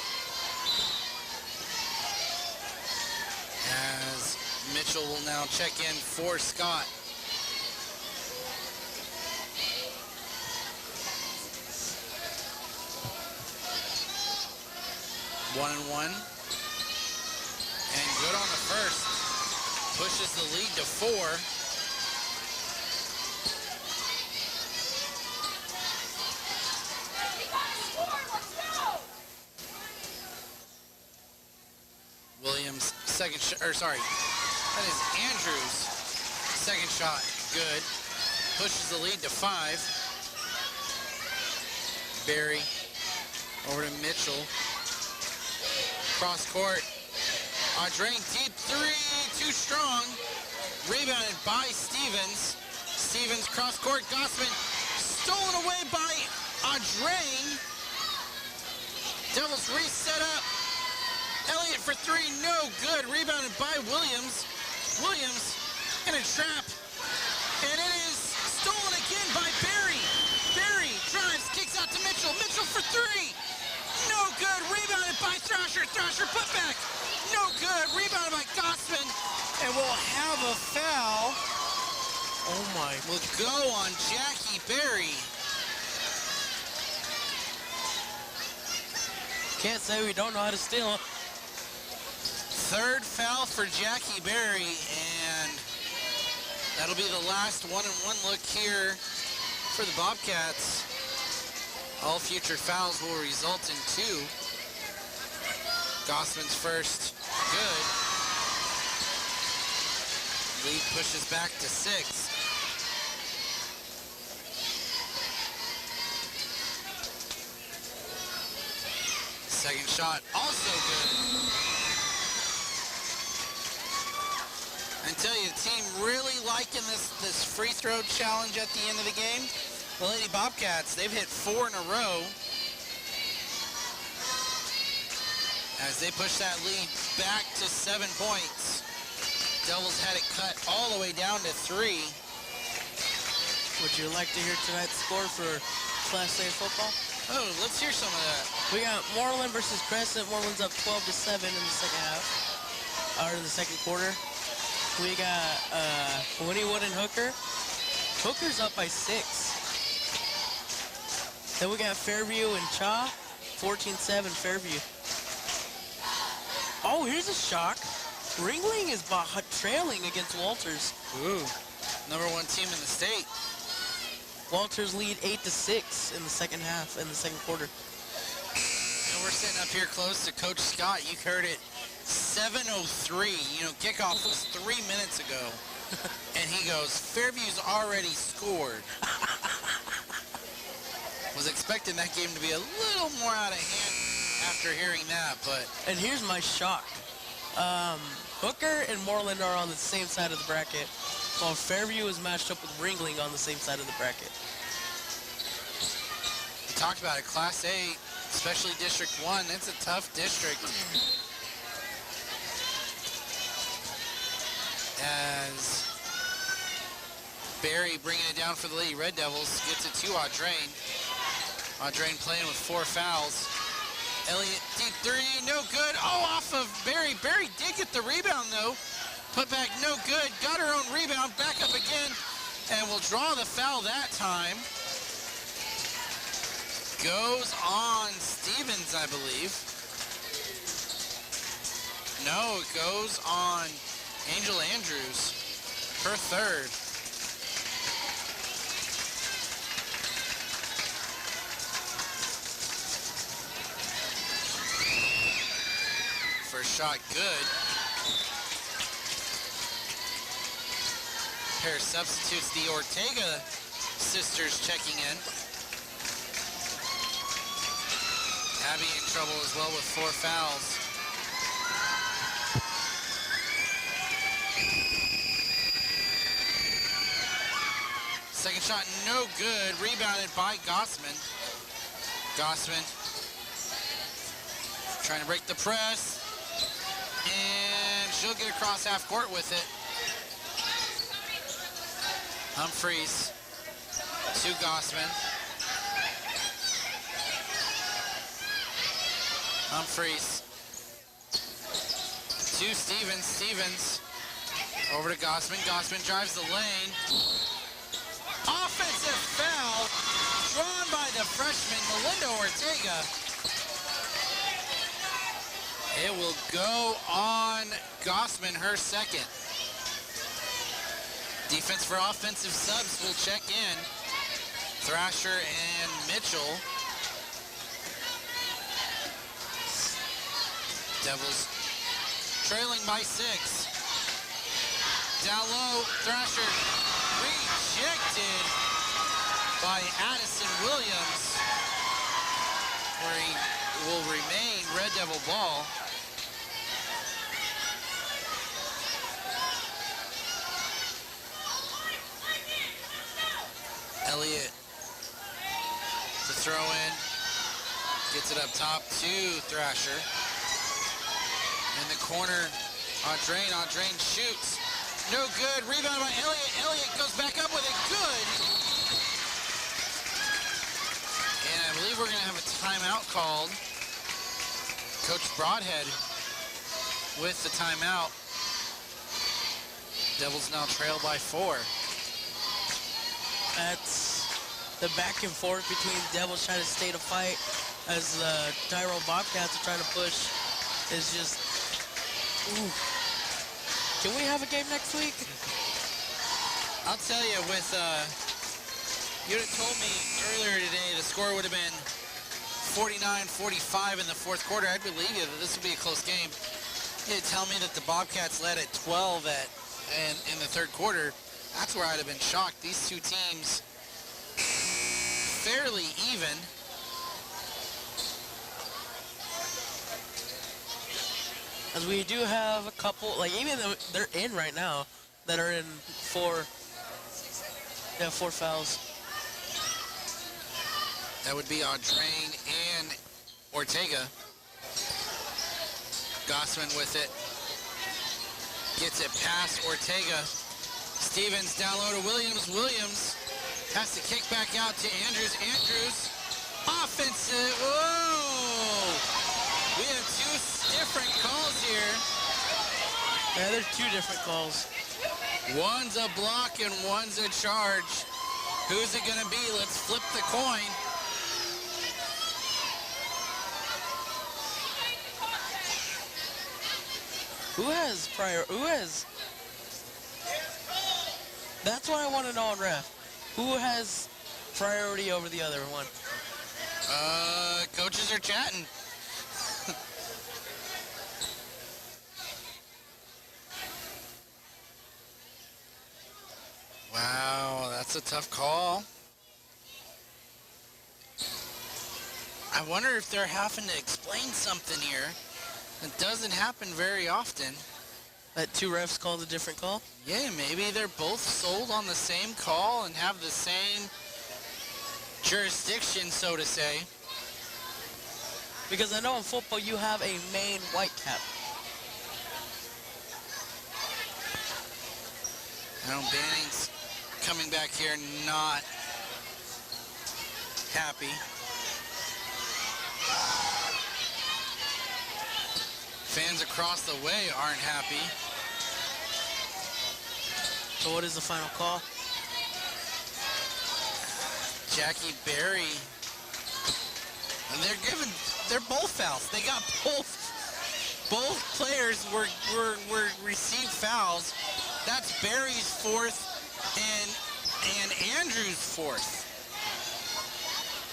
As Mitchell will now check in for Scott. One and one. And good on the first. Pushes the lead to 4. Williams second shot, or sorry, that is Andrews' second shot, good. Pushes the lead to 5. Barry over to Mitchell. Cross court. Audrain deep three, too strong. Rebounded by Stevens. Stevens cross court. Gossman stolen away by Audrain. Devils reset up. Elliott for 3, no good. Rebounded by Williams. Williams in a trap. And it is stolen again by Barry. Barry drives, kicks out to Mitchell. Mitchell for 3. No good. Rebounded by Thrasher. Thrasher put back. No good. Rebounded by Gossman. And we'll have a foul. Oh my. Will go on Jackie Barry. Can't say we don't know how to steal. Third foul for Jackie Barry, and that'll be the last 1-and-1 look here for the Bobcats. All future fouls will result in 2. Gossman's first, good. Lead pushes back to 6. Second shot, also good. I tell you, the team really liking this free throw challenge at the end of the game. The Lady Bobcats, they've hit 4 in a row as they push that lead back to 7 points. Devils had it cut all the way down to 3. Would you like to hear tonight's score for Class A football? Oh, let's hear some of that. We got Moreland versus Crescent. Moreland's up 12-7 in the second half, or in the second quarter. We got Winniewood and Hooker. Hooker's up by 6. Then we got Fairview and Cha, 14-7 Fairview. Oh, here's a shock. Ringling is trailing against Walters. Ooh, #1 team in the state. Walters lead 8-6 in the second half, in the second quarter. And we're sitting up here close to Coach Scott. You heard it. 7:03. You know, kickoff was 3 minutes ago. And he goes, Fairview's already scored. Was expecting that game to be a little more out of hand after hearing that, but... And here's my shock. Hooker and Moreland are on the same side of the bracket, while Fairview is matched up with Ringling on the same side of the bracket. We talked about it, Class A, especially District 1. It's a tough district. as Barry bringing it down for the Lady Red Devils. Gets it to Audrain. Audrain playing with 4 fouls. Elliott, deep three, no good. Oh, off of Barry. Barry did get the rebound, though. Put back, no good. Got her own rebound, back up again, and will draw the foul that time. Goes on Stevens, I believe. No, it goes on Angel Andrews, her third. First shot, good. Pair of substitutes, the Ortega sisters checking in. Abby in trouble as well with 4 fouls. Second shot, no good. Rebounded by Gossman. Gossman trying to break the press. And she'll get across half court with it. Humphreys to Gossman. Humphreys to Stevens. Stevens over to Gossman. Gossman drives the lane. Offensive foul drawn by the freshman, Melinda Ortega. It will go on Gossman, her second. Defense for offensive subs will check in. Thrasher and Mitchell. Devils trailing by 6. Down low, Thrasher rejected by Addison Williams, where he will remain Red Devil ball. Elliott to throw in, gets it up top to Thrasher. In the corner, Audrain shoots. No good, rebound by Elliott. Elliott goes back up with it, good. And I believe we're gonna have a timeout called. Coach Broadhead with the timeout. Devils now trail by 4. That's the back and forth between Devils trying to stay the fight as the Tyrone Bobcats are trying to push. Is just, ooh. Can we have a game next week? I'll tell you, with, you'd have told me earlier today the score would have been 49-45 in the 4th quarter. I'd believe you that this would be a close game. You'd tell me that the Bobcats led at 12 in the 3rd quarter. That's where I'd have been shocked. These two teams fairly even. As we do have a couple, like even though they're in right now, that are in 4 fouls. That would be Audrain and Ortega. Gossman with it. Gets it past Ortega. Stevens down low to Williams. Williams has to kick back out to Andrews. Andrews, offensive. Whoa! We have 2 different calls here. Yeah, there's 2 different calls. One's a block and one's a charge. Who's it gonna be? Let's flip the coin. Who has? That's what I want to know on ref. Who has priority over the other one? Coaches are chatting. Wow, that's a tough call. I wonder if they're having to explain something here. It doesn't happen very often. That 2 refs called a different call? Yeah, maybe they're both sold on the same call and have the same jurisdiction, so to say. Because I know in football you have a main white cap. Now Banning's coming back here, not happy. Fans across the way aren't happy. So what is the final call? Jackie Berry. And they're both fouls. They got both players were received fouls. That's Berry's fourth and Andrew's fourth.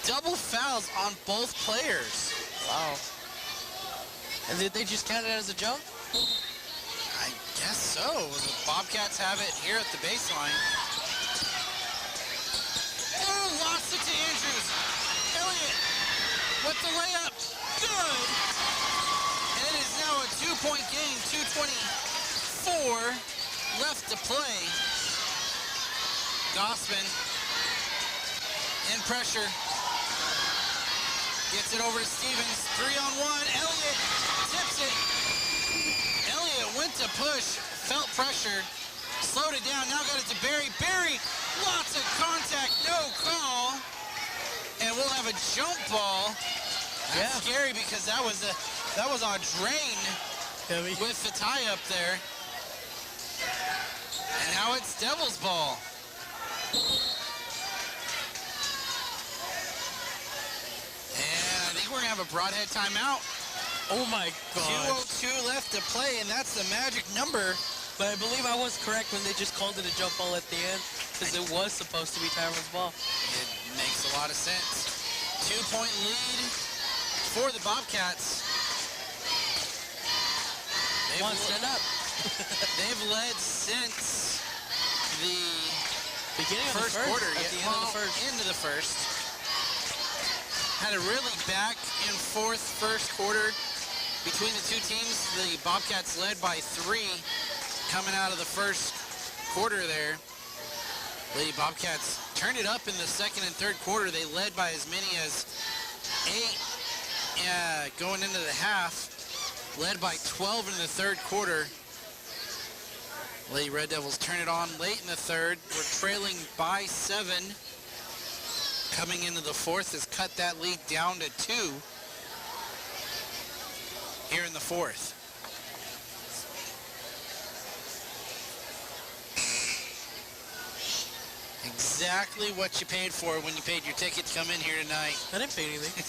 Double fouls on both players. Wow. And did they just count it as a jump? I guess so. The Bobcats have it here at the baseline. Oh, lost it to Andrews. Elliott with the layup. Good. And it is now a 2-point game. 2:24 left to play. Gossman in pressure. Gets it over to Stevens. 3-on-1. Elliott tips it. Elliott went to push. Felt pressure. Slowed it down. Now got it to Berry. Berry, lots of contact. No call. And we'll have a jump ball. That's scary because that was a drain with the tie up there. And now it's Devils ball. And I think we're gonna have a Broadhead timeout. Oh my God. 2:02 left to play, and that's the magic number. But I believe I was correct when they just called it a jump ball at the end, because it was supposed to be Tyrone's ball. It makes a lot of sense. 2-point lead for the Bobcats. Come on, stand up. They've led since the beginning of first the first quarter. At the end of the first. Into the first. Had a really back and forth first quarter between the two teams. The Bobcats led by 3 coming out of the first quarter there. The Bobcats turned it up in the second and third quarter. They led by as many as 8 going into the half. Led by 12 in the third quarter. Lady Red Devils turn it on late in the third. We're trailing by 7. Coming into the fourth has cut that lead down to 2 here in the fourth. Exactly what you paid for when you paid your ticket to come in here tonight. I didn't pay anything.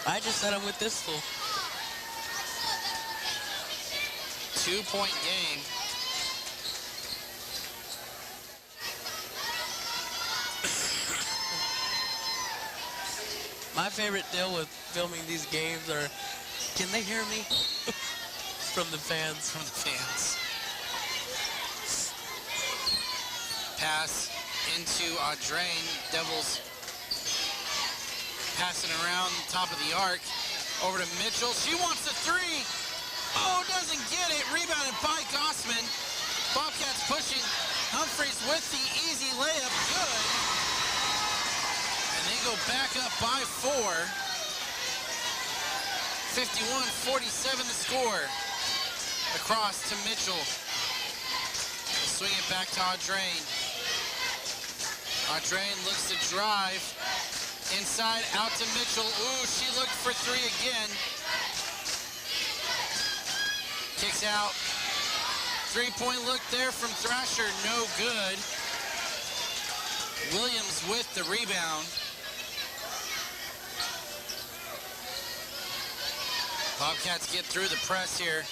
I just said I'm with this fool. 2-point game. My favorite deal with filming these games are, can they hear me? From the fans. From the fans. Pass into Adrain. Devils passing around the top of the arc. Over to Mitchell. She wants the 3. Oh, doesn't get it. Rebounded by Gossman. Bobcats pushing. Humphreys with the easy layup. Good. And they go back up by 4. 51-47 the score. Across to Mitchell. Swing it back to Adrain. Adrain looks to drive. Inside, out to Mitchell. Ooh, she looked for 3 again. Kicks out. 3-point look there from Thrasher. No good. Williams with the rebound. Bobcats get through the press here.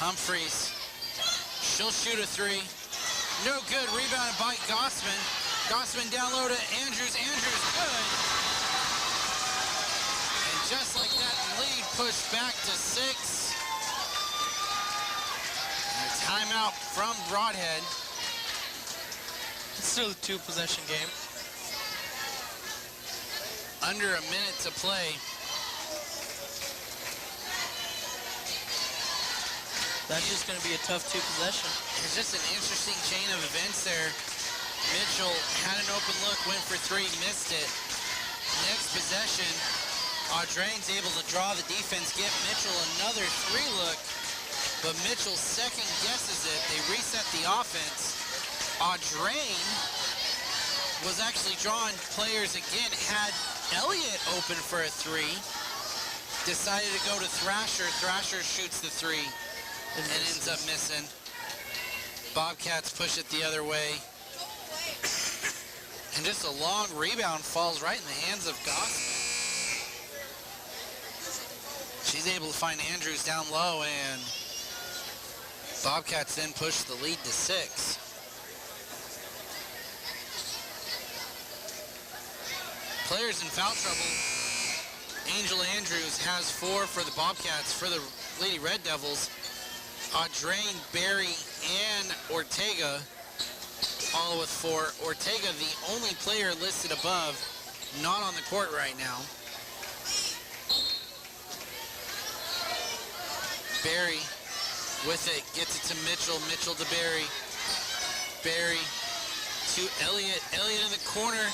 Humphreys. She'll shoot a 3. No good. Rebounded by Gossman. Gossman down low to Andrews. Andrews good. And just like that, lead pushed back to 6. And a timeout from Broadhead. It's still a 2-possession game. Under a minute to play. That's just going to be a tough 2-possession. It's just an interesting chain of events there. Mitchell had an open look, went for 3, missed it. Next possession, Adrain's able to draw the defense, get Mitchell another 3 look. but Mitchell second guesses it. They reset the offense. Audrain was actually drawing players again, had Elliott open for a three. Decided to go to Thrasher. Thrasher shoots the three and ends up missing. Bobcats push it the other way. And just a long rebound falls right in the hands of Gossman. She's able to find Andrews down low, and Bobcats then push the lead to 6. Players in foul trouble. Angel Andrews has 4 for the Bobcats. For the Lady Red Devils, Audrain, Barry, and Ortega all with 4. Ortega, the only player listed above, not on the court right now. Barry with it, gets it to Mitchell. Mitchell to Barry. Barry to Elliott. Elliott in the corner.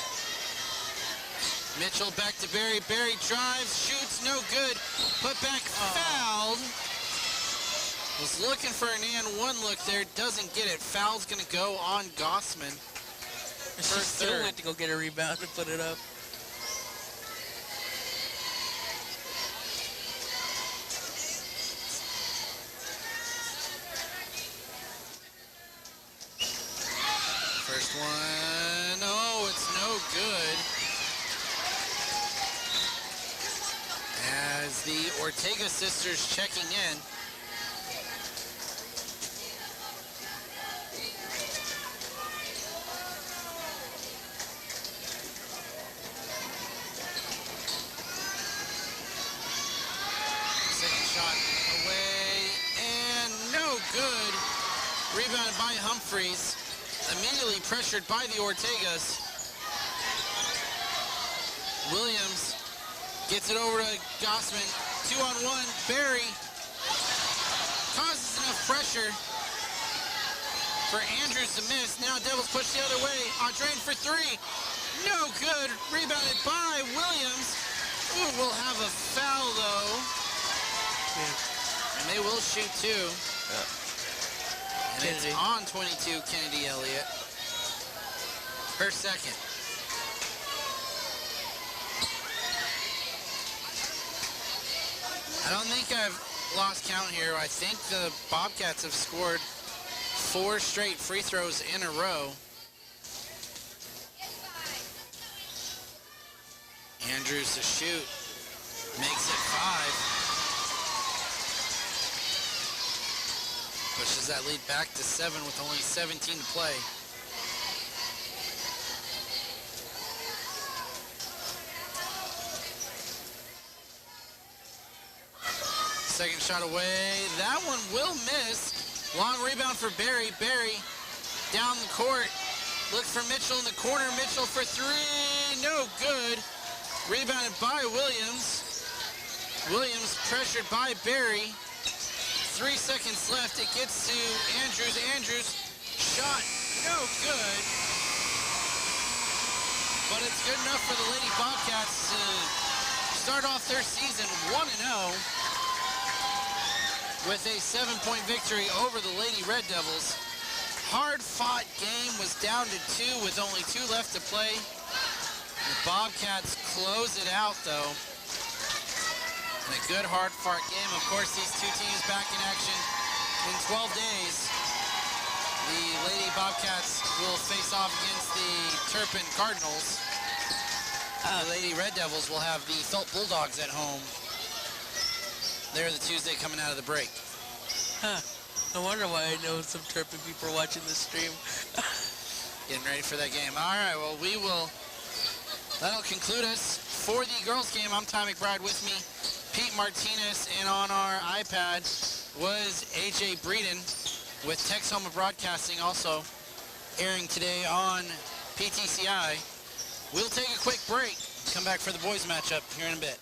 Mitchell back to Barry. Barry drives, shoots, no good. Put back, fouled. Was looking for an and one look there, doesn't get it. Foul's gonna go on Gossman. She still went to go get a rebound and put it up. First one, oh, it's no good. As the Ortega sisters checking in. Second shot away, and no good. Rebounded by Humphreys. Immediately pressured by the Ortegas. Williams gets it over to Gossman. 2-on-1. Barry causes enough pressure for Andrews to miss. Now Devils push the other way. Audrain for 3. No good. Rebounded by Williams. Ooh, we'll have a foul though. And they will shoot 2. And it's on 22, Kennedy Elliott. Her second. I don't think I've lost count here. I think the Bobcats have scored 4 straight free throws in a row. Andrews to shoot. Makes it 5. Pushes that lead back to 7 with only 17 to play. Second shot away. That one will miss. Long rebound for Barry. Barry down the court. Looks for Mitchell in the corner. Mitchell for 3. No good. Rebounded by Williams. Williams pressured by Barry. 3 seconds left. It gets to Andrews. Andrews shot no good. But it's good enough for the Lady Bobcats to start off their season 1-0 with a 7-point victory over the Lady Red Devils. Hard-fought game, was down to 2 with only 2 left to play. The Bobcats close it out though. And a good hard-fought game. Of course, these 2 teams back in action in 12 days. The Lady Bobcats will face off against the Turpin Cardinals. The Lady Red Devils will have the Felt Bulldogs at home. They're the Tuesday coming out of the break. Huh. No wonder why I know some Turpin people are watching this stream. Getting ready for that game. All right, well, that'll conclude us for the girls game. I'm Ty McBride, with me Pete Martinez, and on our iPad was AJ Breeden with Texhoma Broadcasting, also airing today on PTCI. We'll take a quick break, come back for the boys matchup here in a bit.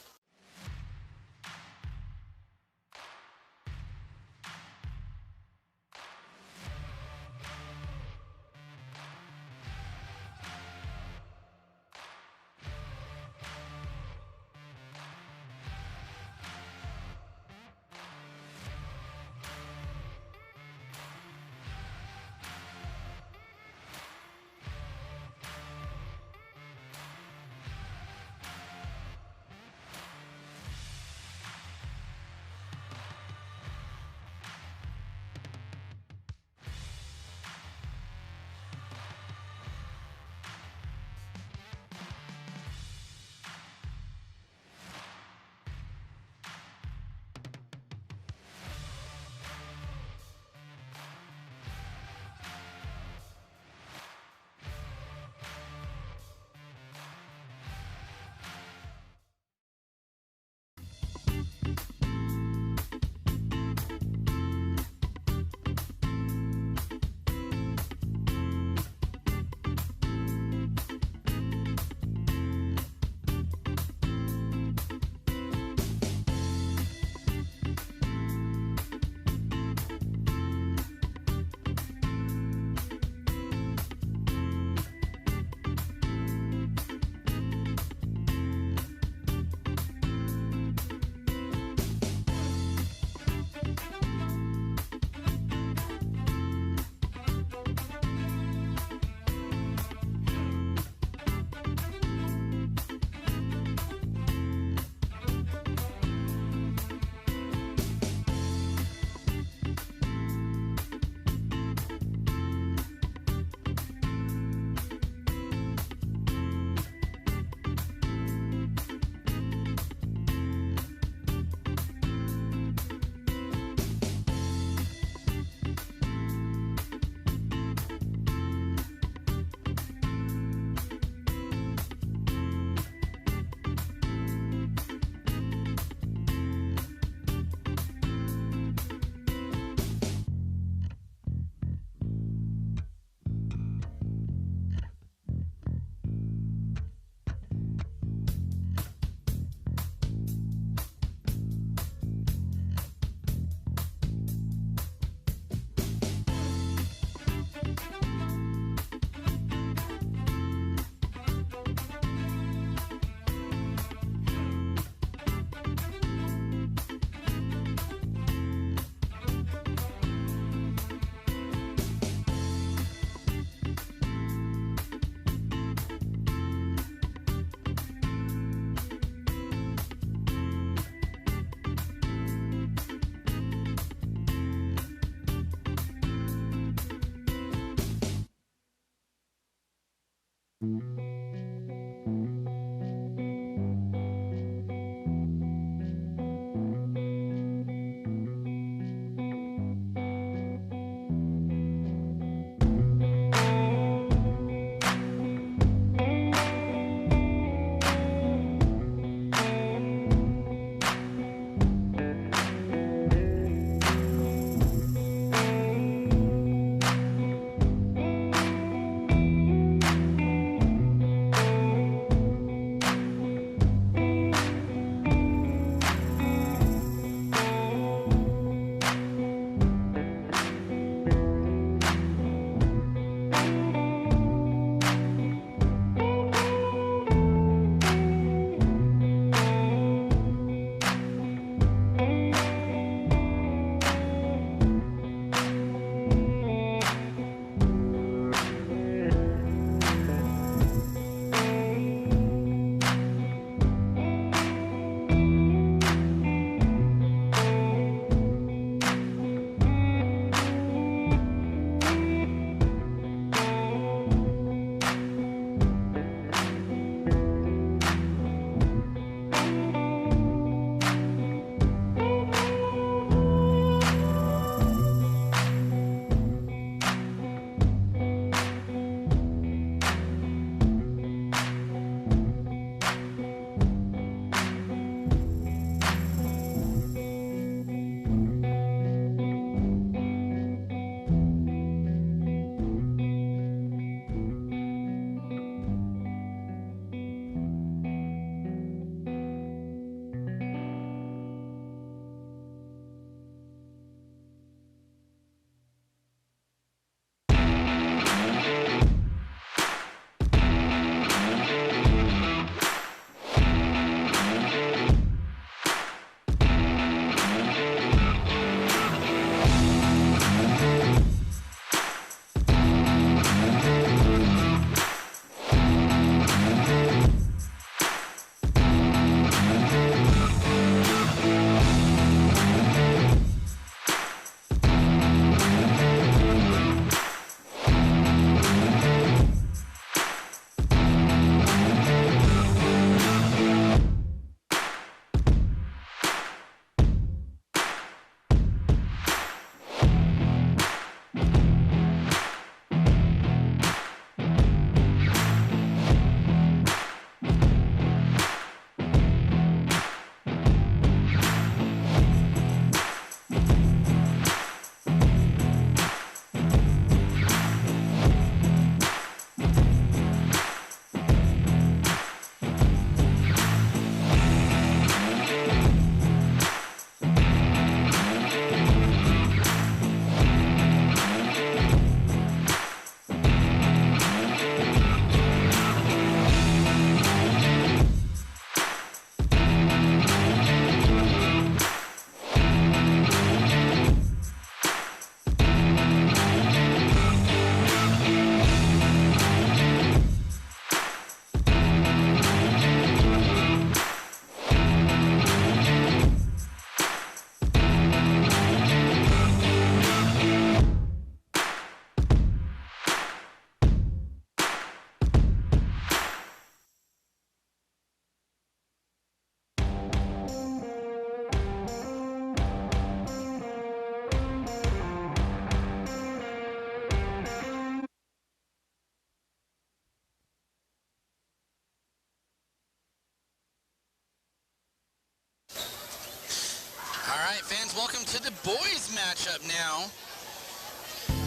fans, welcome to the boys matchup now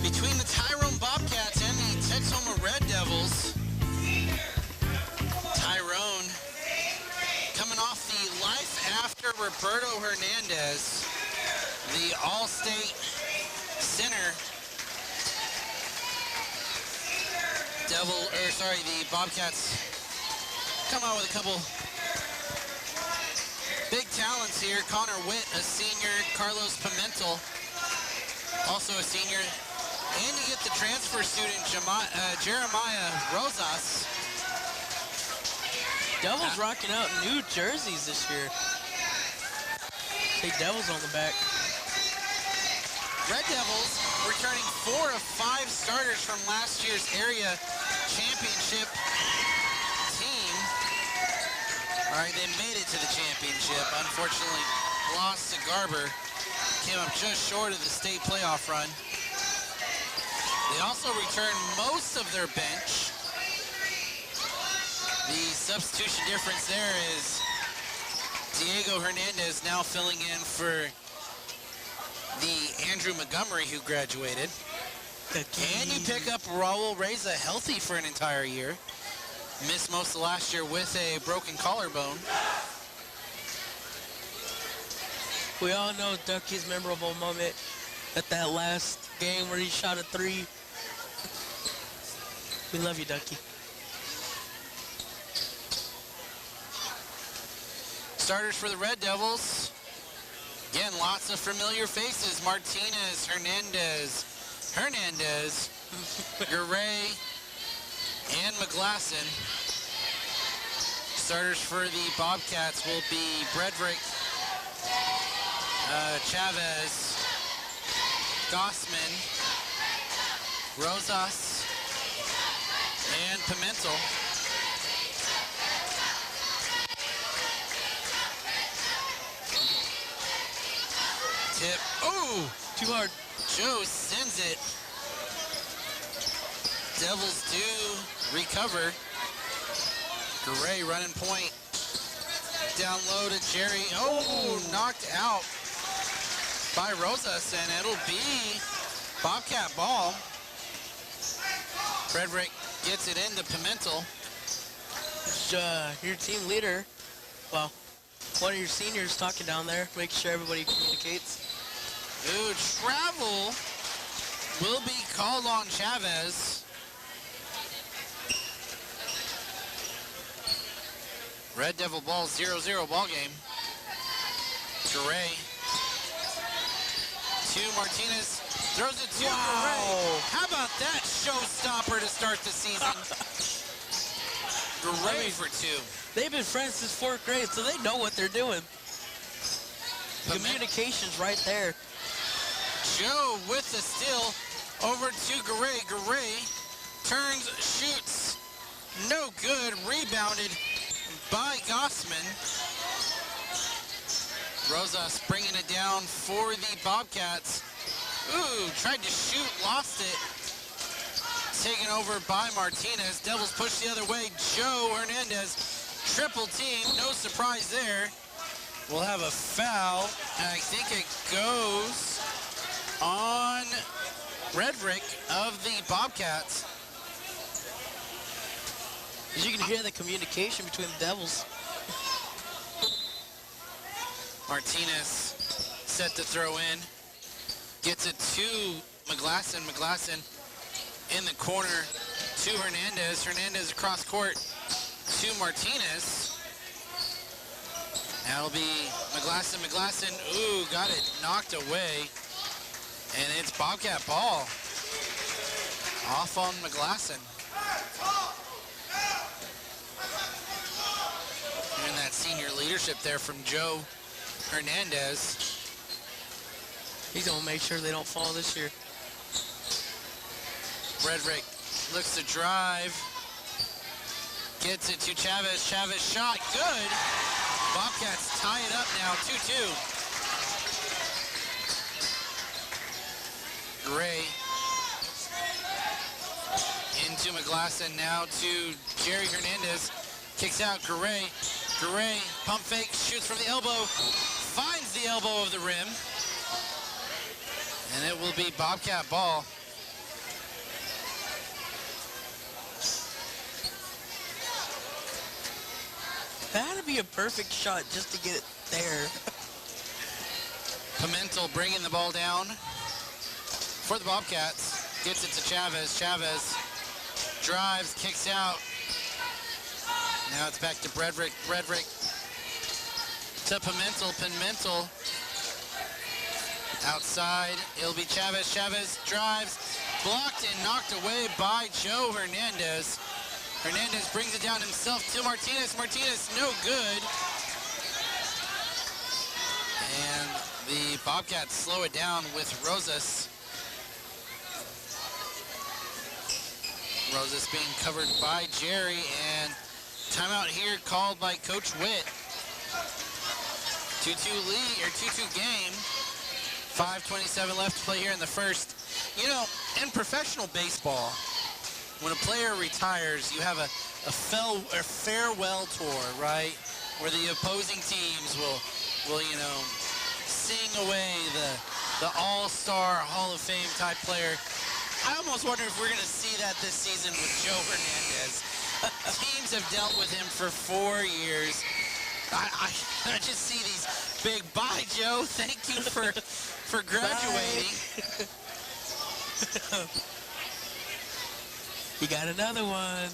between the Tyrone Bobcats and the Texhoma Red Devils. Tyrone coming off the life after Roberto Hernandez, the All-State center. The Bobcats come out with a couple big talents here. Connor Witt, a senior. Carlos Pimentel, also a senior. And you get the transfer student, Jeremiah Rosas. Devils rocking out new jerseys this year. Say Devils on the back. Red Devils returning 4 of 5 starters from last year's area championship team. All right, they made it to the championship. Unfortunately, lost to Garber. Came up just short of the state playoff run. They also returned most of their bench. The substitution difference there is Diego Hernandez now filling in for the Andrew Montgomery who graduated. And you pick up Raul Reza healthy for an entire year. Missed most of last year with a broken collarbone. We all know Ducky's memorable moment at that last game where he shot a 3. We love you, Ducky. Starters for the Red Devils. Again, lots of familiar faces. Martinez, Hernandez, Garay, and McGlasson. Starters for the Bobcats will be Bredrick, Chavez, Gossman, Rosas, and Pimentel. Tip. Oh, too hard. Joe sends it. Devils do recover. Garay running point. Down low to Jerry. Oh, knocked out by Rosas, and it'll be Bobcat ball. Frederick gets it into Pimentel. Your team leader, well, one of your seniors talking down there, make sure everybody communicates. Ooh, travel will be called on Chavez. Red Devil ball, 0-0 ball game. Garay to Martinez, throws it to Garay. How about that showstopper to start the season? Garay for 2. They've been friends since 4th grade, so they know what they're doing. Communication's right there. Joe with the steal over to Garay. Garay turns, shoots, no good, rebounded by Gossman. Rosas bringing it down for the Bobcats. Ooh, tried to shoot, lost it. Taken over by Martinez. Devils push the other way. Joe Hernandez, triple team, no surprise there. We'll have a foul, and I think it goes on Redrick of the Bobcats. As you can hear the communication between the Devils. Martinez set to throw in. Gets it to McGlasson. McGlasson in the corner to Hernandez. Hernandez across court to Martinez. That'll be McGlasson. McGlasson, ooh, got it knocked away. And it's Bobcat ball. Off on McGlasson. And that senior leadership there from Joe Hernandez. He's gonna make sure they don't fall this year. Redrick looks to drive. Gets it to Chavez. Chavez shot, good. Bobcats tie it up now, 2-2. Gray into McGlasson, now to Jerry Hernandez. Kicks out Garay. Garay, pump fake, shoots from the elbow. Finds the elbow of the rim. And it will be Bobcat ball. That had to be a perfect shot just to get it there. Pimentel bringing the ball down for the Bobcats. Gets it to Chavez. Chavez drives, kicks out. Now it's back to Bredrick. Bredrick to Pimentel. Pimentel outside. It'll be Chavez. Chavez drives, blocked and knocked away by Joe Hernandez. Hernandez brings it down himself to Martinez. Martinez, no good. And the Bobcats slow it down with Rosas. Rosas being covered by Jerry, and timeout here called by Coach Witt. 2-2 lead, or 2-2 game. 5:27 left to play here in the first. You know, in professional baseball, when a player retires, you have a farewell tour, right? Where the opposing teams will you know, sing away the all-star Hall of Fame type player. I almost wonder if we're going to see that this season with Joe Hernandez. Teams have dealt with him for 4 years. I just see these big, bye, Joe. Thank you for graduating. You got another one.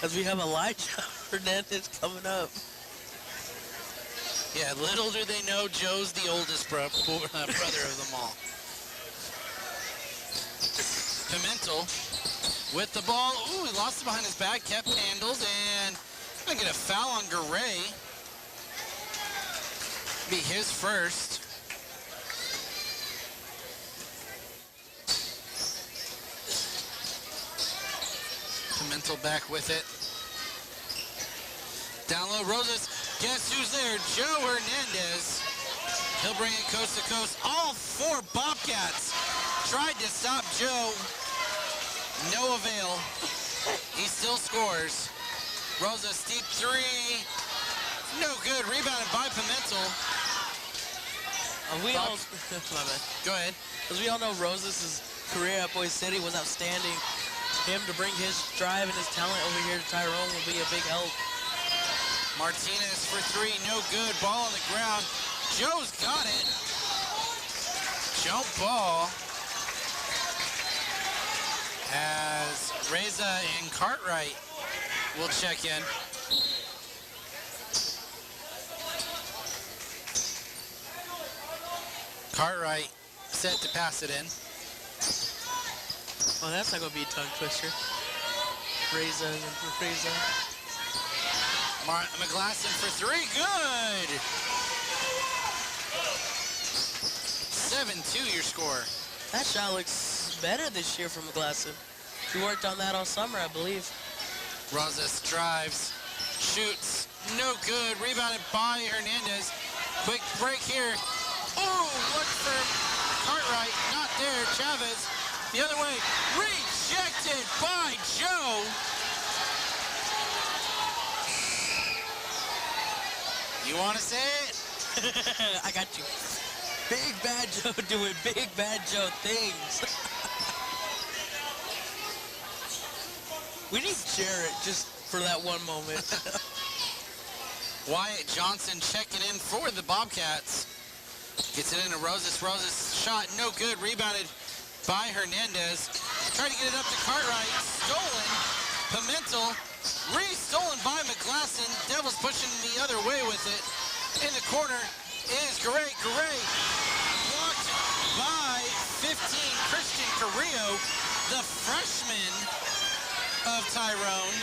As we have Elijah Hernandez coming up. Yeah, little do they know Joe's the oldest brother of them all. Pimentel with the ball. Ooh, he lost it behind his back, kept handled, and gonna get a foul on Garay. Be his first. Pimentel back with it. Down low, Rosas. Guess who's there? Joe Hernandez. He'll bring it coast to coast. All 4 Bobcats tried to stop Joe. No avail. He still scores. Rosa, steep 3. No good. Rebounded by Pimentel. We all, Go ahead. as we all know, Rosas' career at Boise City was outstanding. Him to bring his drive and his talent over here to Tyrone will be a big help. Martinez for 3. No good. Ball on the ground. Joe's got it. Jump ball. As Reza and Cartwright will check in. Cartwright set to pass it in. Oh, that's not going to be a tongue twister. Reza and Reza. McGlasson for 3. Good. 7-2 your score. That shot looks better this year from McGlasson. He worked on that all summer, I believe. Rosas drives, shoots, no good. Rebounded by Hernandez. Quick break here. Oh, look for Cartwright. Not there. Chavez the other way. Rejected by Joe. You want to say it? I got you. Big Bad Joe doing Big Bad Joe things. We need Jarrett just for that one moment. Wyatt Johnson checking in for the Bobcats. Gets it into Rosas. Rosas shot no good. Rebounded by Hernandez. Tried to get it up to Cartwright. Stolen. Pimentel. Re-stolen by McGlasson. Devils pushing the other way with it. In the corner is Garay. Garay blocked by 15 Christian Carrillo, the freshman of Tyrone.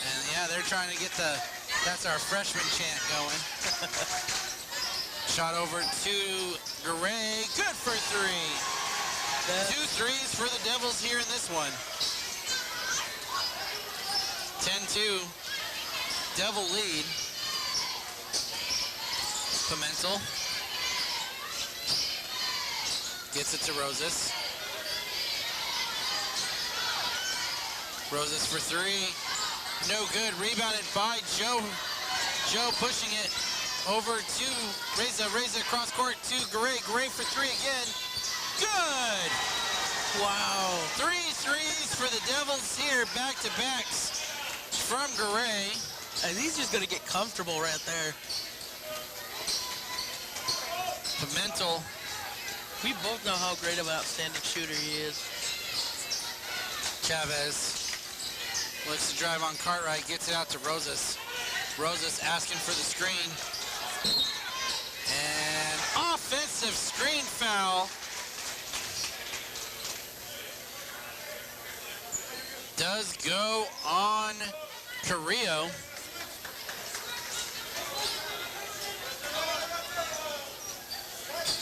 And yeah, they're trying to get that's our freshman chant going. Shot over to Garay. Good for 3. 2 threes for the Devils here in this one. 10-2. Devil lead. Pimentel. Gets it to Rosas. Rosas for 3. No good. Rebounded by Joe. Joe pushing it over to Reza. Reza cross court to Garay. Garay for 3 again. Good. Wow. 3 threes for the Devils here. Back-to-backs from Garay. And he's just going to get comfortable right there. Pimentel. We both know how great of an outstanding shooter he is. Chavez looks to drive on Cartwright, gets it out to Rosas. Rosas asking for the screen. And offensive screen foul. Does go on Carrillo.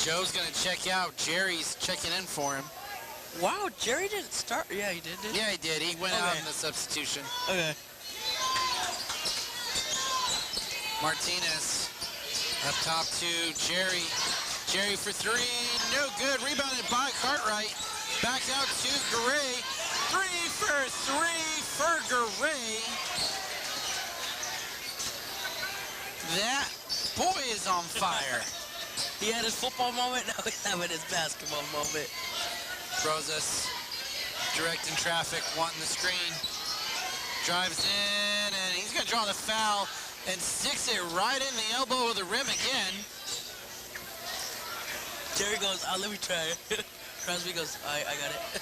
Joe's gonna check out. Jerry's checking in for him. Wow, Jerry didn't start. Yeah, he did. Yeah, he did. He went out in the substitution. Okay. Martinez up top to Jerry. Jerry for three. No good. Rebounded by Cartwright. Back out to Garay. 3 for 3 for Garay. That boy is on fire. He had his football moment. Now he's having his basketball moment. Rosas directing traffic, wanting the screen. Drives in, and he's going to draw the foul and sticks it right in the elbow of the rim again. Jerry goes, let me try. Crosby goes, I got it.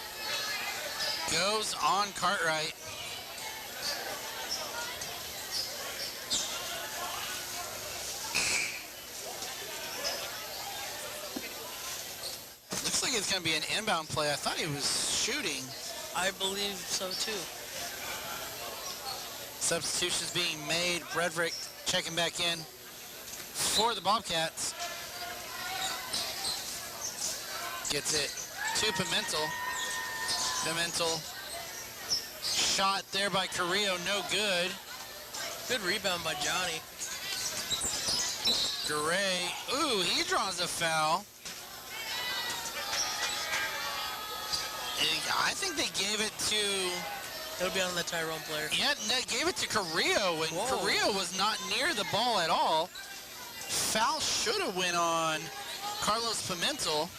Goes on Cartwright. Looks like it's going to be an inbound play. I thought he was shooting. I believe so too. Substitutions being made. Bredrick checking back in for the Bobcats. Gets it to Pimentel. Pimentel. Shot there by Carrillo, no good. Good rebound by Johnny. Garay, ooh, he draws a foul. I think they gave it to... It'll be on the Tyrone player. Yeah, they gave it to Carrillo, and Whoa. Carrillo was not near the ball at all. Foul should have went on Carlos Pimentel.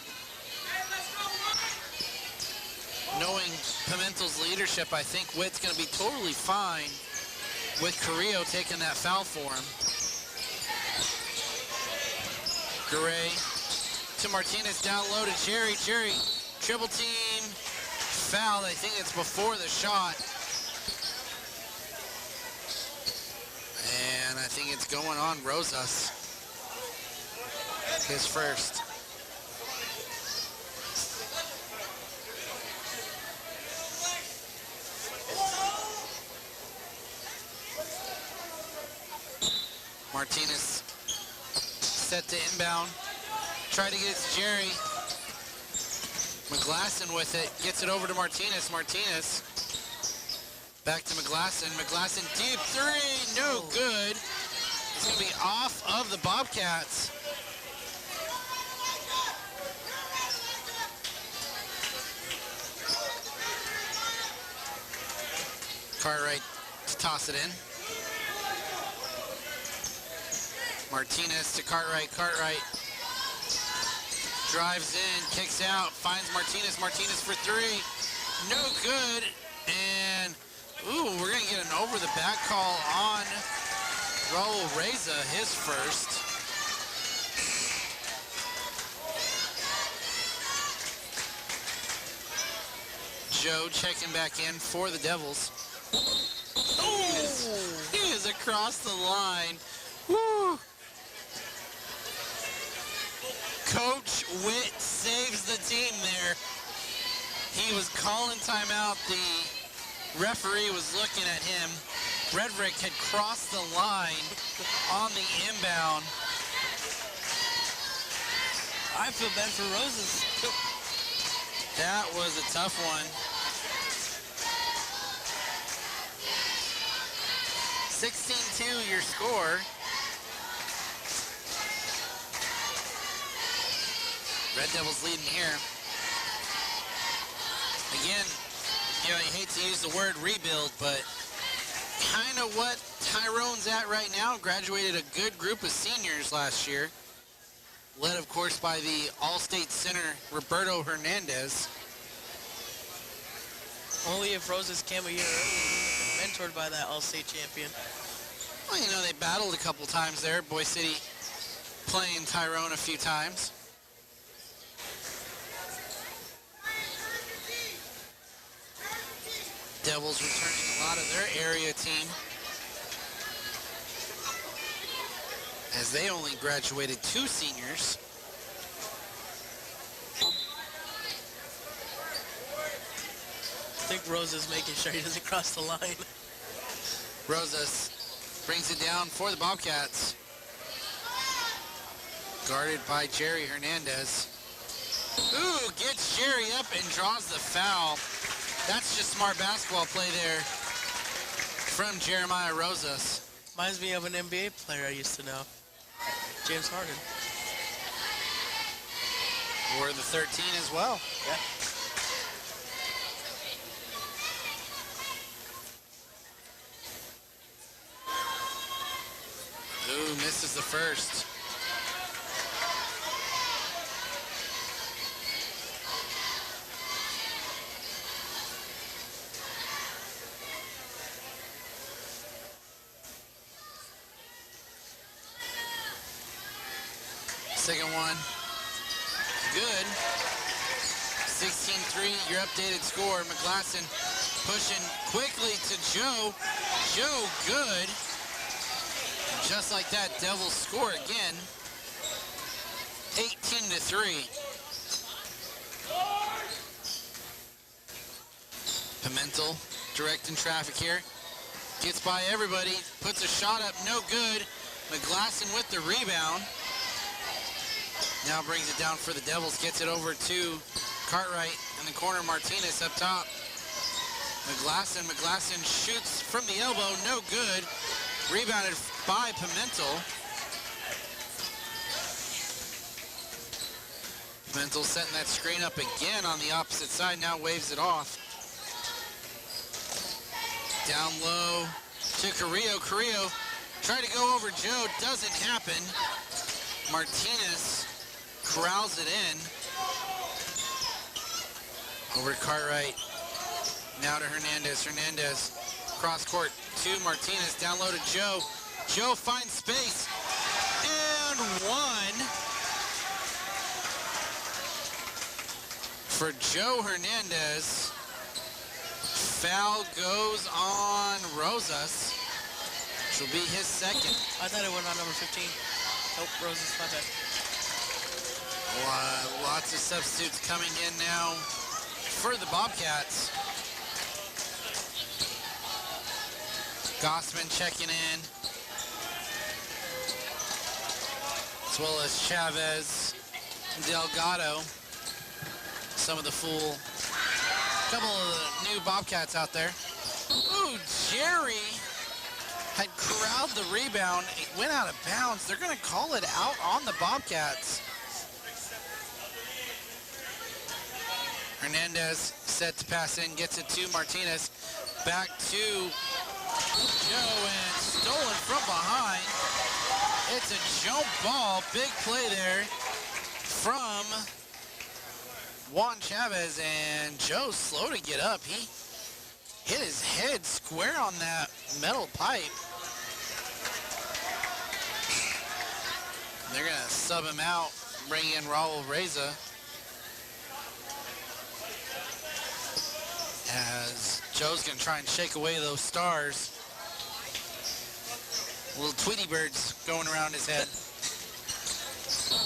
Knowing Pimentel's leadership, I think Witt's going to be totally fine with Carrillo taking that foul for him. Garay to Martinez, down low to Jerry. Jerry, triple team, foul. I think it's before the shot. And I think it's going on Rosas. His first. Martinez set to inbound. Try to get it to Jerry. McGlasson with it. Gets it over to Martinez. Martinez. Back to McGlasson. McGlasson deep three. No good. It's going to be off of the Bobcats. Cartwright to toss it in. Martinez to Cartwright. Cartwright drives in, kicks out, finds Martinez. Martinez for three. No good. And, ooh, we're going to get an over-the-back call on Raul Reza, his first. Joe checking back in for the Devils. He is across the line. Woo! Coach Witt saves the team there. He was calling timeout. The referee was looking at him. Bredrick had crossed the line on the inbound. I feel bad for Roses. That was a tough one. 16-2 your score. Red Devils leading here. Again, you know, you hate to use the word rebuild, but kind of what Tyrone's at right now. Graduated a good group of seniors last year. Led, of course, by the All-State center, Roberto Hernandez. Only if Roses came a year early, mentored by that All-State champion. Well, you know, they battled a couple times there. Boy City playing Tyrone a few times. Devils returning a lot of their area team, as they only graduated 2 seniors. I think Roses making sure he doesn't cross the line. Rosas brings it down for the Bobcats. Guarded by Jerry Hernandez. Ooh, gets Jerry up and draws the foul. That's just smart basketball play there from Jeremiah Rosas. Reminds me of an NBA player I used to know, James Harden. Or the 13 as well. Yeah. Ooh, misses the first. Second one. Good. 16-3, your updated score. McGlasson pushing quickly to Joe. Joe, good. Just like that, Devils score again. 18-3. Pimentel directing traffic here. Gets by everybody, puts a shot up, no good. McGlasson with the rebound. Now brings it down for the Devils, gets it over to Cartwright in the corner. Martinez up top. McGlasson shoots from the elbow, no good. Rebounded by Pimentel. Pimentel setting that screen up again on the opposite side, now waves it off. Down low to Carrillo. Carrillo tried to go over Joe, doesn't happen. Martinez corrals it in. Over to Cartwright. Now to Hernandez. Hernandez cross court to Martinez. Down low to Joe. Joe finds space. And one for Joe Hernandez. Foul goes on Rosas, which will be his second. I thought it went on number 15. Nope, Rosas, my bad. Lots of substitutes coming in now for the Bobcats. Gossman checking in, as well as Chavez, Delgado, some of the couple of the new Bobcats out there. Ooh, Jerry had corralled the rebound. It went out of bounds. They're going to call it out on the Bobcats. Hernandez set to pass in, gets it to Martinez. Back to Joe and stolen from behind. It's a jump ball. Big play there from Juan Chavez, and Joe's slow to get up. He hit his head square on that metal pipe. They're going to sub him out, bring in Raul Reza. As Joe's going to try and shake away those stars. Little Tweety birds going around his head.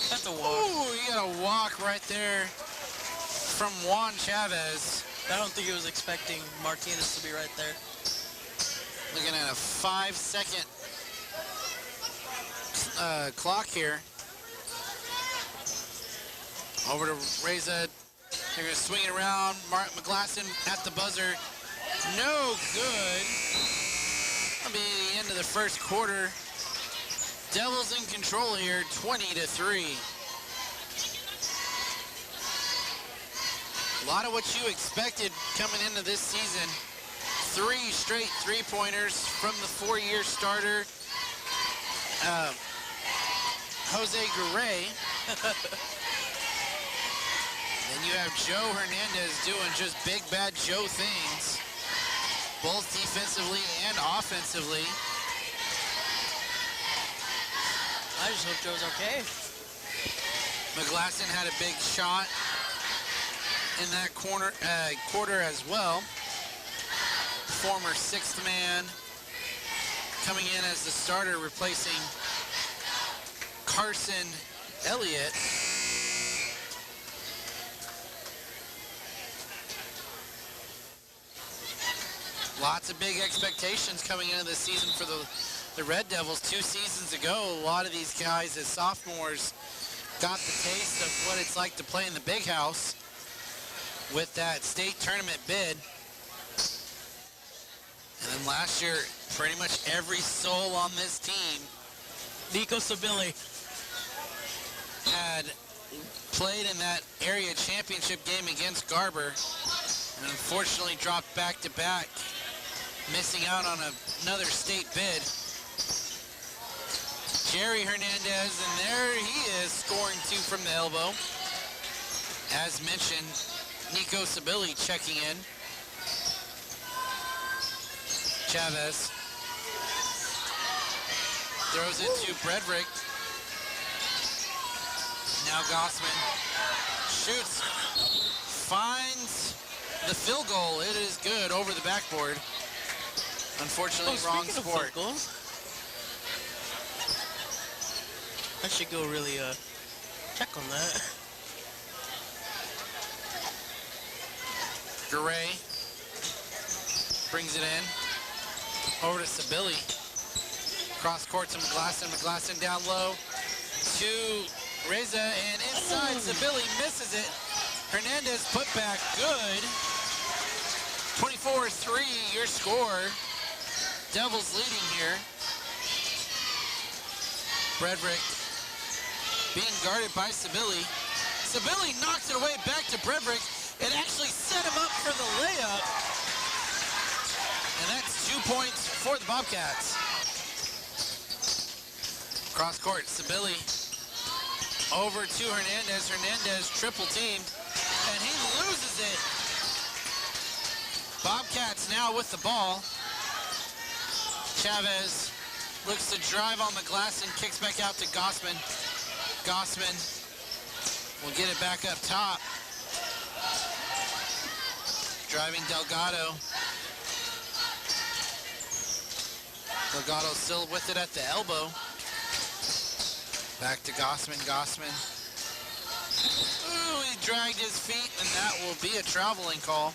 That's a walk. Ooh, you got a walk right there from Juan Chavez. I don't think he was expecting Martinez to be right there. Looking at a 5-second clock here. Over to Reza. They're going to swing it around. McGlasson at the buzzer. No good. That'll be the end of the first quarter. Devils in control here, 20-3. A lot of what you expected coming into this season. 3 straight three-pointers from the 4-year starter, Jose Garay. Then you have Joe Hernandez doing just big bad Joe things, both defensively and offensively. I just hope Joe's okay. McGlasson had a big shot in that quarter as well. Former 6th man coming in as the starter, replacing Carson Elliott. Lots of big expectations coming into the season for the Red Devils. 2 seasons ago, a lot of these guys as sophomores got the taste of what it's like to play in the big house with that state tournament bid. And then last year, pretty much every soul on this team, Nico Sabili. had played in that area championship game against Garber and unfortunately dropped back-to-back, missing out on another state bid. Jerry Hernandez, and there he is, scoring 2 from the elbow. As mentioned, Nico Sabili checking in. Chavez throws it to Bredrick. Now Gossman shoots, finds the field goal. It is good over the backboard. Unfortunately, wrong sport. I should go really check on that. Garay brings it in. Over to Sabili. Cross court to McGlasson. McGlasson down low to Reza, and inside Sabili misses it. Hernandez put back good. 24-3 your score. Devils leading here. Bredrick being guarded by Sabili. Sabili knocks it away back to Bredrick. It actually set him up for the layup. And that's 2 points for the Bobcats. Cross court, Sabili over to Hernandez. Hernandez triple team, and he loses it. Bobcats now with the ball. Chavez looks to drive on McGlasson, kicks back out to Gossman. Gossman will get it back up top. Driving Delgado. Delgado still with it at the elbow. Back to Gossman. Gossman. Ooh, he dragged his feet, and that will be a traveling call.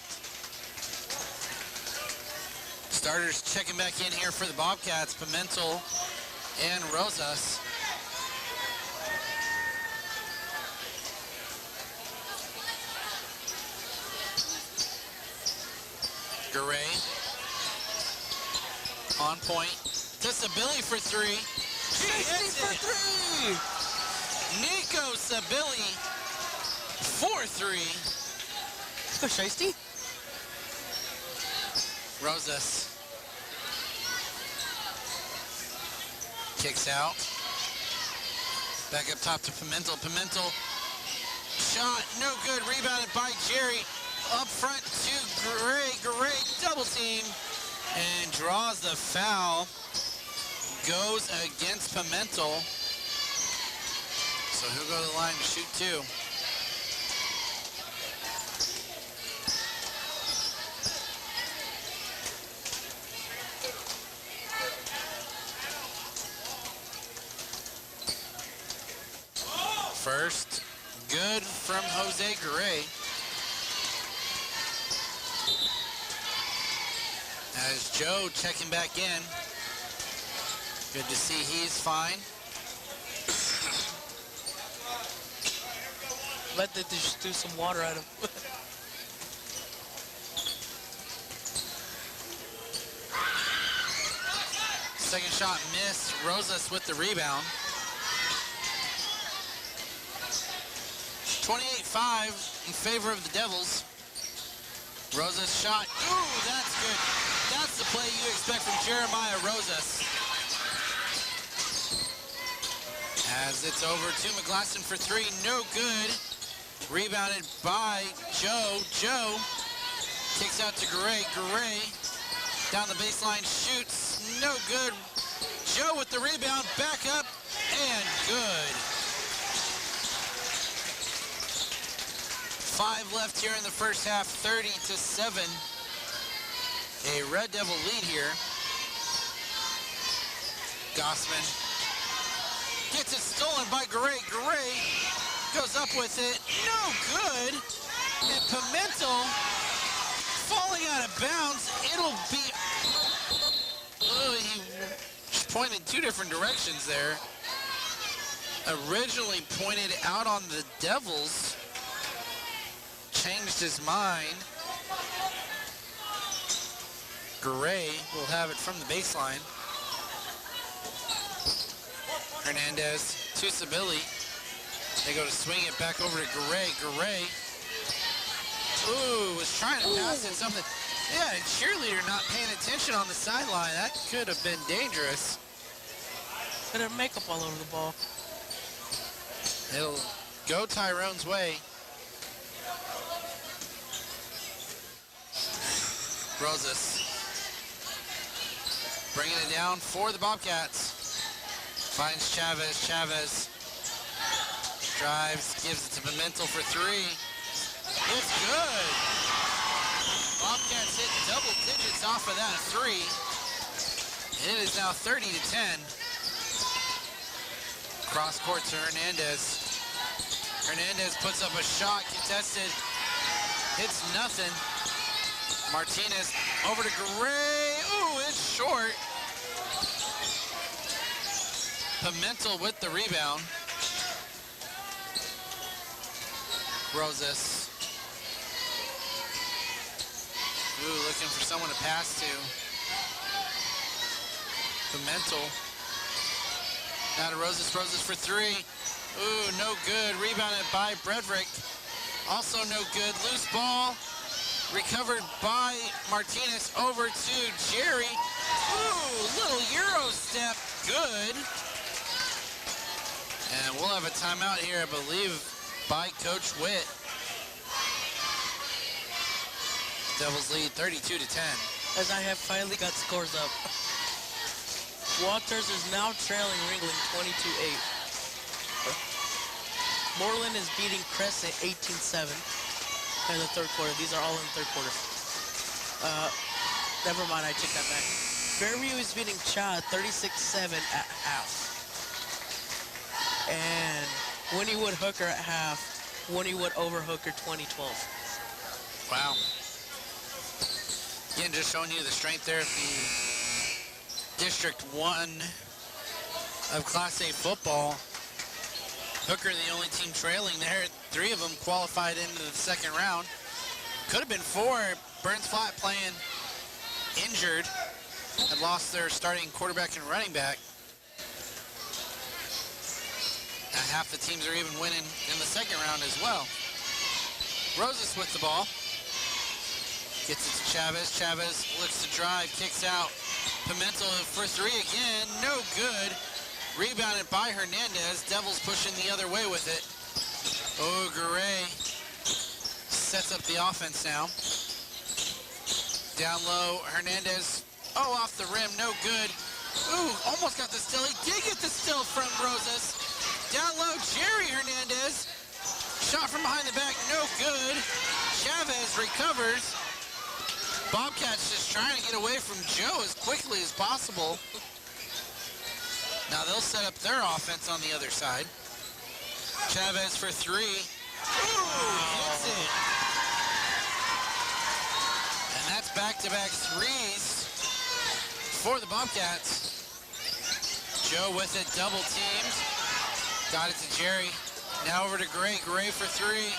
Starters checking back in here for the Bobcats. Pimentel and Rosas. Garay on point. To Sabili for 3. He hits it. 3! Nico Sabili for 3. Go Shiesty. Rosas kicks out. Back up top to Pimentel. Pimentel shot, no good. Rebounded by Jerry. Up front to Garay. Garay double team and draws the foul. Goes against Pimentel. So he'll go to the line to shoot 2. First, good from Jose Garay. As Joe checking back in. Good to see he's fine. Let them just do some water at him. Second shot missed. Rosas with the rebound. 28-5 in favor of the Devils. Rosas shot. Ooh, that's good. That's the play you expect from Jeremiah Rosas. As it's over to McGlasson for 3. No good. Rebounded by Joe. Joe kicks out to Garay. Garay down the baseline, shoots. No good. Joe with the rebound. Back up and good. 5 left here in the first half, 30-7. A Red Devil lead here. Gossman gets it stolen by Garay. Garay goes up with it. No good. And Pimentel falling out of bounds. It'll be... Oh, he pointed 2 different directions there. originally pointed out on the Devils changed his mind. Gray will have it from the baseline. Hernandez to Sabili. They go to swing it back over to Gray. Gray, ooh, was trying to pass it something. Yeah, and cheerleader not paying attention on the sideline. That could have been dangerous. Put her makeup all over the ball. It'll go Tyrone's way. Rosas bringing it down for the Bobcats. Finds Chavez. Chavez drives, gives it to Pimentel for three. It's good. Bobcats hit double digits off of that three. And it is now 30-10. Cross court to Hernandez. Hernandez puts up a shot, contested. Hits nothing. Martinez over to Gray. Ooh, it's short. Pimentel with the rebound. Rosas. Ooh, looking for someone to pass to. Pimentel. Now to Rosas. Rosas for three. Ooh, no good. Rebounded by Bredrick. Also no good. Loose ball. Recovered by Martinez over to Jerry. Ooh, little Euro step. Good. And we'll have a timeout here, I believe, by Coach Witt. Devils lead 32-10. As I have finally got scores up. Walters is now trailing Ringling 22-8. Moreland is beating Crescent 18-7 in the third quarter. These are all in the third quarter. Never mind, I take that back. Fairview is beating Chad 36-7 at half. And Winniewood Hooker at half. Winniewood over Hooker 2012. Wow. Again, just showing you the strength there of the District 1 of Class A football. Hooker, the only team trailing there. Three of them qualified into the second round. Could have been four. Burns Flat playing injured. Had lost their starting quarterback and running back. And half the teams are even winning in the second round as well. Rosas with the ball. Gets it to Chavez. Chavez looks to drive, kicks out. Pimentel for three again. No good. Rebounded by Hernandez. Devils pushing the other way with it. Oh, Garay sets up the offense now. Down low, Hernandez. Oh, off the rim, no good. Ooh, almost got the steal. He did get the steal from Rosas. Down low, Jerry Hernandez. Shot from behind the back, no good. Chavez recovers. Bobcats just trying to get away from Joe as quickly as possible. Now they'll set up their offense on the other side. Chavez for three. Ooh, hits it. And that's back-to-back threes for the Bobcats. Joe with it, double teamed. Got it to Jerry. Now over to Gray. Gray for three.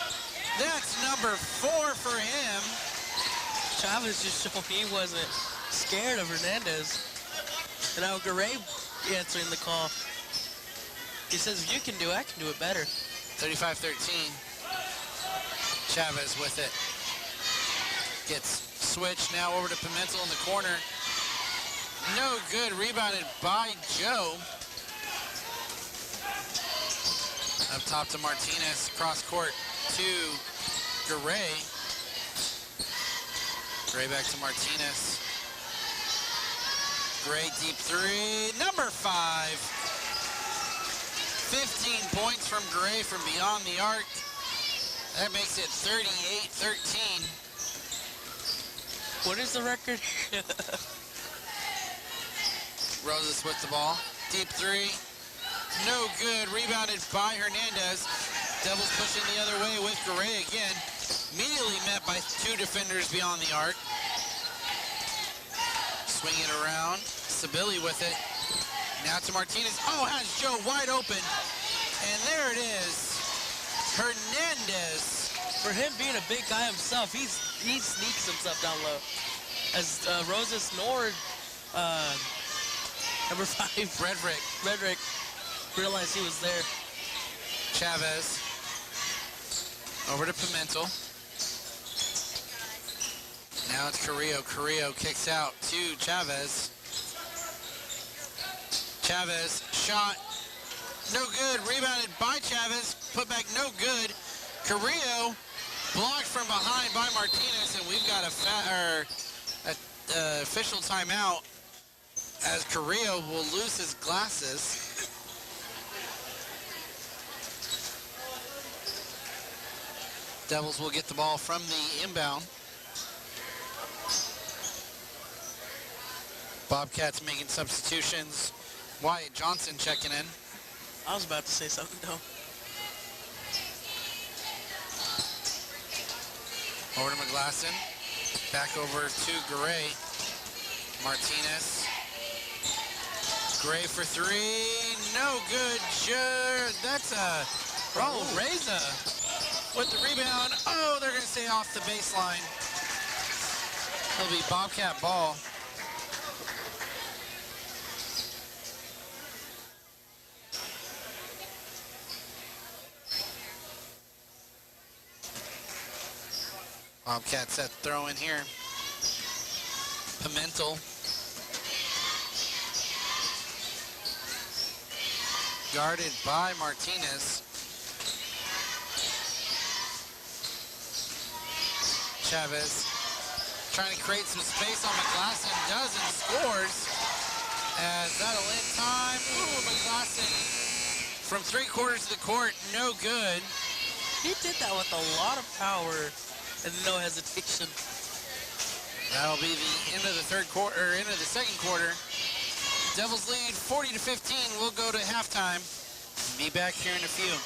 That's number 4 for him. Chavez just showed he wasn't scared of Hernandez. And now Garay answering the call. He says, if you can do it, I can do it better. 35-13. Chavez with it. Gets switched now over to Pimentel in the corner. No good. Rebounded by Joe. Up top to Martinez. Cross court to Garay. Gray back to Martinez. Gray deep three. Number 5. 15 points from Gray from beyond the arc. That makes it 38-13. What is the record? Rosas with the ball. Deep three. No good. Rebounded by Hernandez. Devils pushing the other way with Garay again. Immediately met by 2 defenders beyond the arc. Swing it around. Sabili with it. Now to Martinez. Oh, has Joe wide open. And there it is. Hernandez. For him being a big guy himself, he sneaks himself down low. As Rosa snored, number 5, Redrick realized he was there. Chavez. Over to Pimentel. Now it's Carrillo. Carrillo kicks out to Chavez. Chavez, shot, no good. Rebounded by Chavez, put back no good. Carrillo blocked from behind by Martinez, and we've got a official timeout as Carrillo will lose his glasses. Devils will get the ball from the inbound. Bobcats making substitutions. Wyatt Johnson checking in. I was about to say something, though. Over to McGlasson. Back over to Gray. Martinez. Gray for 3. No good. That's a Raul Reza with the rebound. Oh, they're going to stay off the baseline. It'll be Bobcat ball. Bobcat set throw in here. Pimentel. Guarded by Martinez. Chavez trying to create some space on McGlasson. Does and scores. As that'll end time. Ooh, McGlasson from 3/4 of the court. No good. He did that with a lot of power and no hesitation. That'll be the end of the third quarter, or end of the second quarter. Devils lead 40-15. We'll go to halftime. Be back here in a few.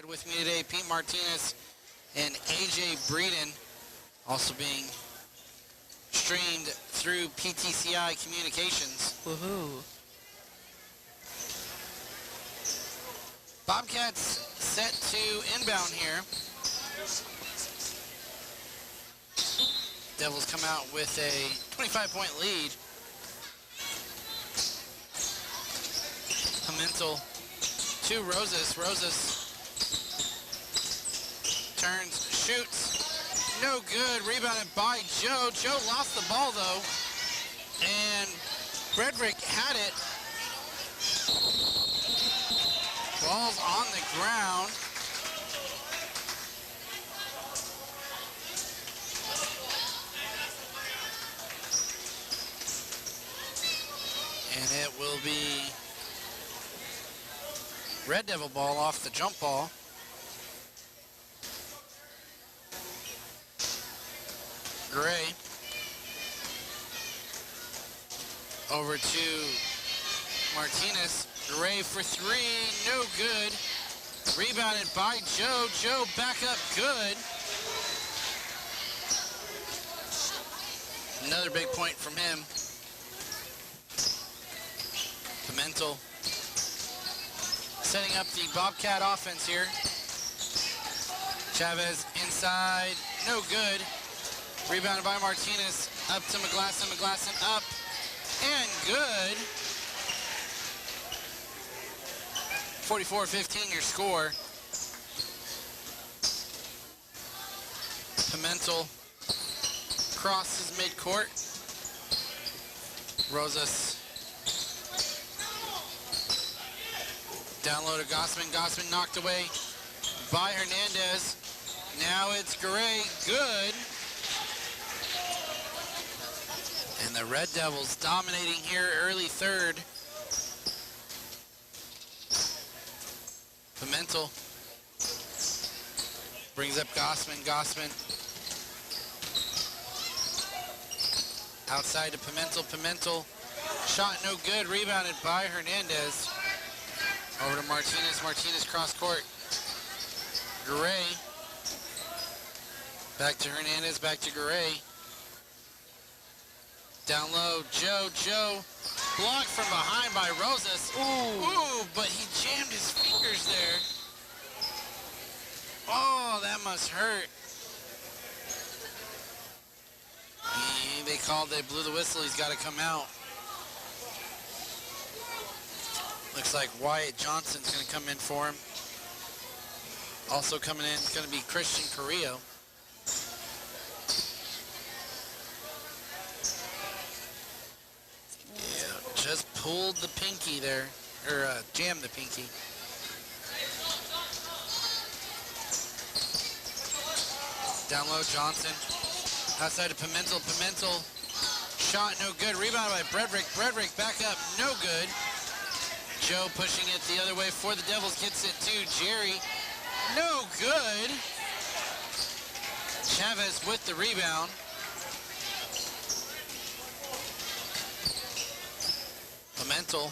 with me today, Pete Martinez and AJ Breeden, also being streamed through PTCI Communications. Woohoo. Bobcats set to inbound here. Devils come out with a 25-point lead. Pimentel to Rosas. Rosas turns, shoots, no good. Rebounded by Joe. Joe lost the ball though, and Frederick had it. Ball's on the ground. And it will be Red Devil ball off the jump ball. Gray over to Martinez. Gray for three, no good. Rebounded by Joe. Joe back up, good. Another big point from him. Pimentel setting up the Bobcat offense here. Chavez inside, no good. Rebounded by Martinez, up to McGlasson. McGlasson up, and good. 44-15 your score. Pimentel crosses midcourt. Rosas down low to Gossman. Gossman knocked away by Hernandez. Now it's Gray, good. And the Red Devils dominating here early third. Pimentel brings up Gossman. Gossman outside to Pimentel. Pimentel shot no good. Rebounded by Hernandez. Over to Martinez. Martinez cross court. Gray. Back to Hernandez. Back to Gray. Down low. Joe. Joe. Blocked from behind by Rosas. Ooh, but he jammed his fingers there. Oh, that must hurt. They blew the whistle. He's got to come out. Looks like Wyatt Johnson's going to come in for him. Also coming in is going to be Christian Carrillo. Yeah, just pulled the pinky there, or jammed the pinky. Down low, Johnson. Outside of Pimentel. Pimentel shot no good. Rebounded by Brederick. Brederick back up, no good. Joe pushing it the other way for the Devils. Gets it to Jerry. No good. Chavez with the rebound. Pimentel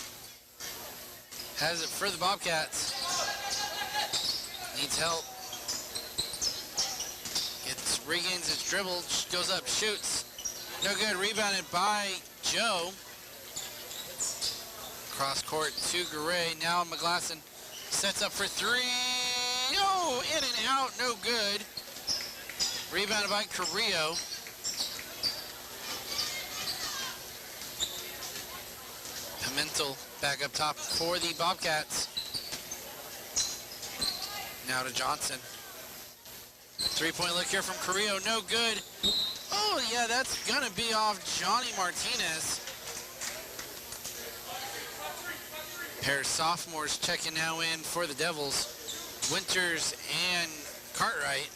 has it for the Bobcats. Needs help. Regains its dribble, goes up, shoots. No good, rebounded by Joe. Cross court to Garay. Now McGlasson sets up for three. No, in and out, no good. Rebounded by Carrillo. Pimentel back up top for the Bobcats. Now to Johnson. Three-point look here from Carrillo, no good. Oh yeah, that's gonna be off Johnny Martinez. Pair of sophomores checking now in for the Devils. Winters and Cartwright.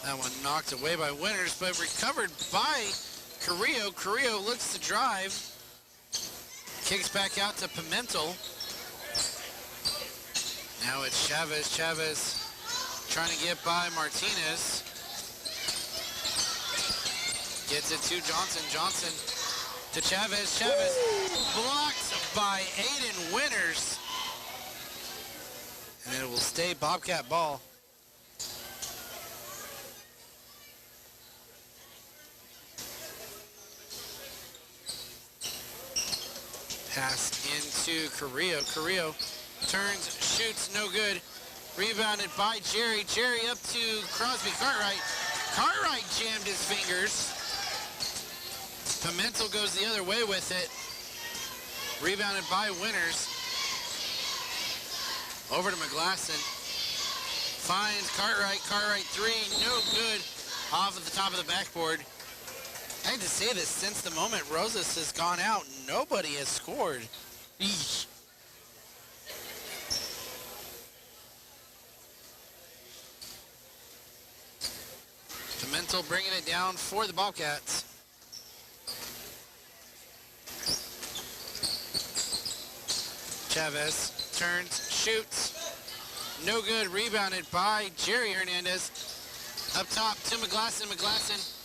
That one knocked away by Winters, but recovered by Carrillo. Carrillo looks to drive. Kicks back out to Pimentel. Now it's Chavez. Chavez trying to get by Martinez. Gets it to Johnson. Johnson to Chavez. Chavez blocked by Aiden Winters. And it will stay Bobcat ball. Pass into Carrillo. Carrillo turns, shoots, no good. Rebounded by Jerry. Jerry up to Crosby. Cartwright. Cartwright jammed his fingers. Pimentel goes the other way with it. Rebounded by Winters. Over to McGlasson. Finds Cartwright. Cartwright three, no good. Off at the top of the backboard. I hate to say this, since the moment Rosas has gone out, nobody has scored. Eesh. Pimentel bringing it down for the Bobcats. Chavez turns, shoots. No good. Rebounded by Jerry Hernandez. Up top to McGlasson. McGlasson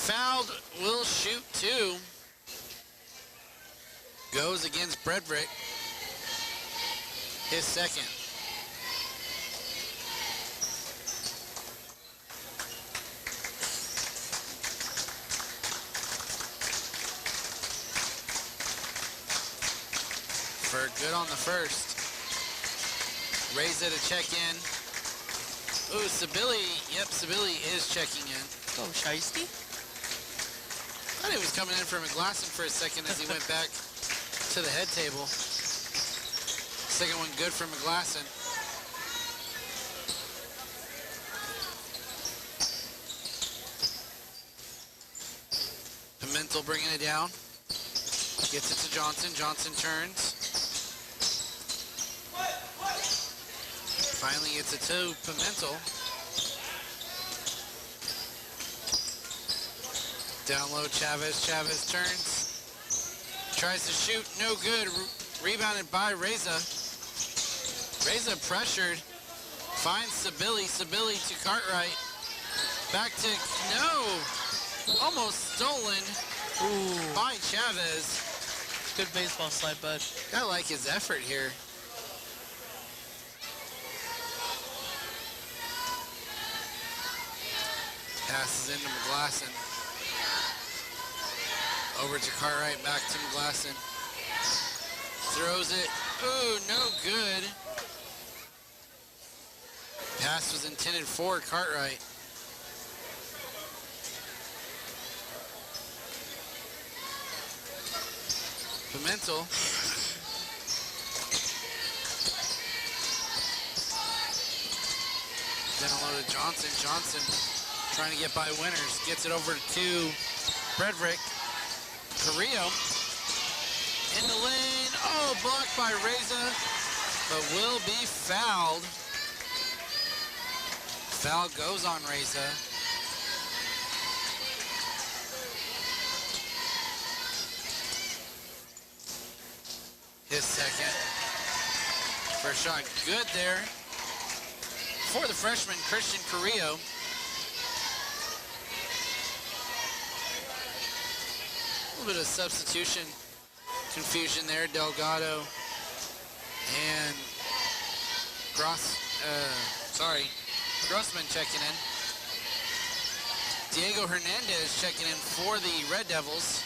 fouled, will shoot two. Goes against Bredrick. His second. For good on the first. Reza to check in. Ooh, Sabili. Yep, Sabili is checking in. Oh, Shiesty? I thought he was coming in for McGlasson for a second as he went back to the head table. Second one good for McGlasson. Pimentel bringing it down. Gets it to Johnson. Johnson turns. Finally gets it to Pimentel. Down low, Chavez. Chavez turns. Tries to shoot. No good. Rebounded by Reza. Reza pressured. Finds Sabili. Sabili to Cartwright. Back to... No! Almost stolen. Ooh. By Chavez. Good baseball slide, bud. Gotta like his effort here. Passes into McGlasson. Over to Cartwright, back to McGlasson. Throws it. Ooh, no good. Pass was intended for Cartwright. Pimentel. Down low to Johnson. Johnson trying to get by Winters. Gets it over to Bredrick. Carrillo in the lane. Oh, blocked by Reza, but will be fouled. Foul goes on Reza. His second. First shot good there for the freshman, Christian Carrillo. A little bit of substitution confusion there. Delgado and Grossman checking in. Diego Hernandez checking in for the Red Devils.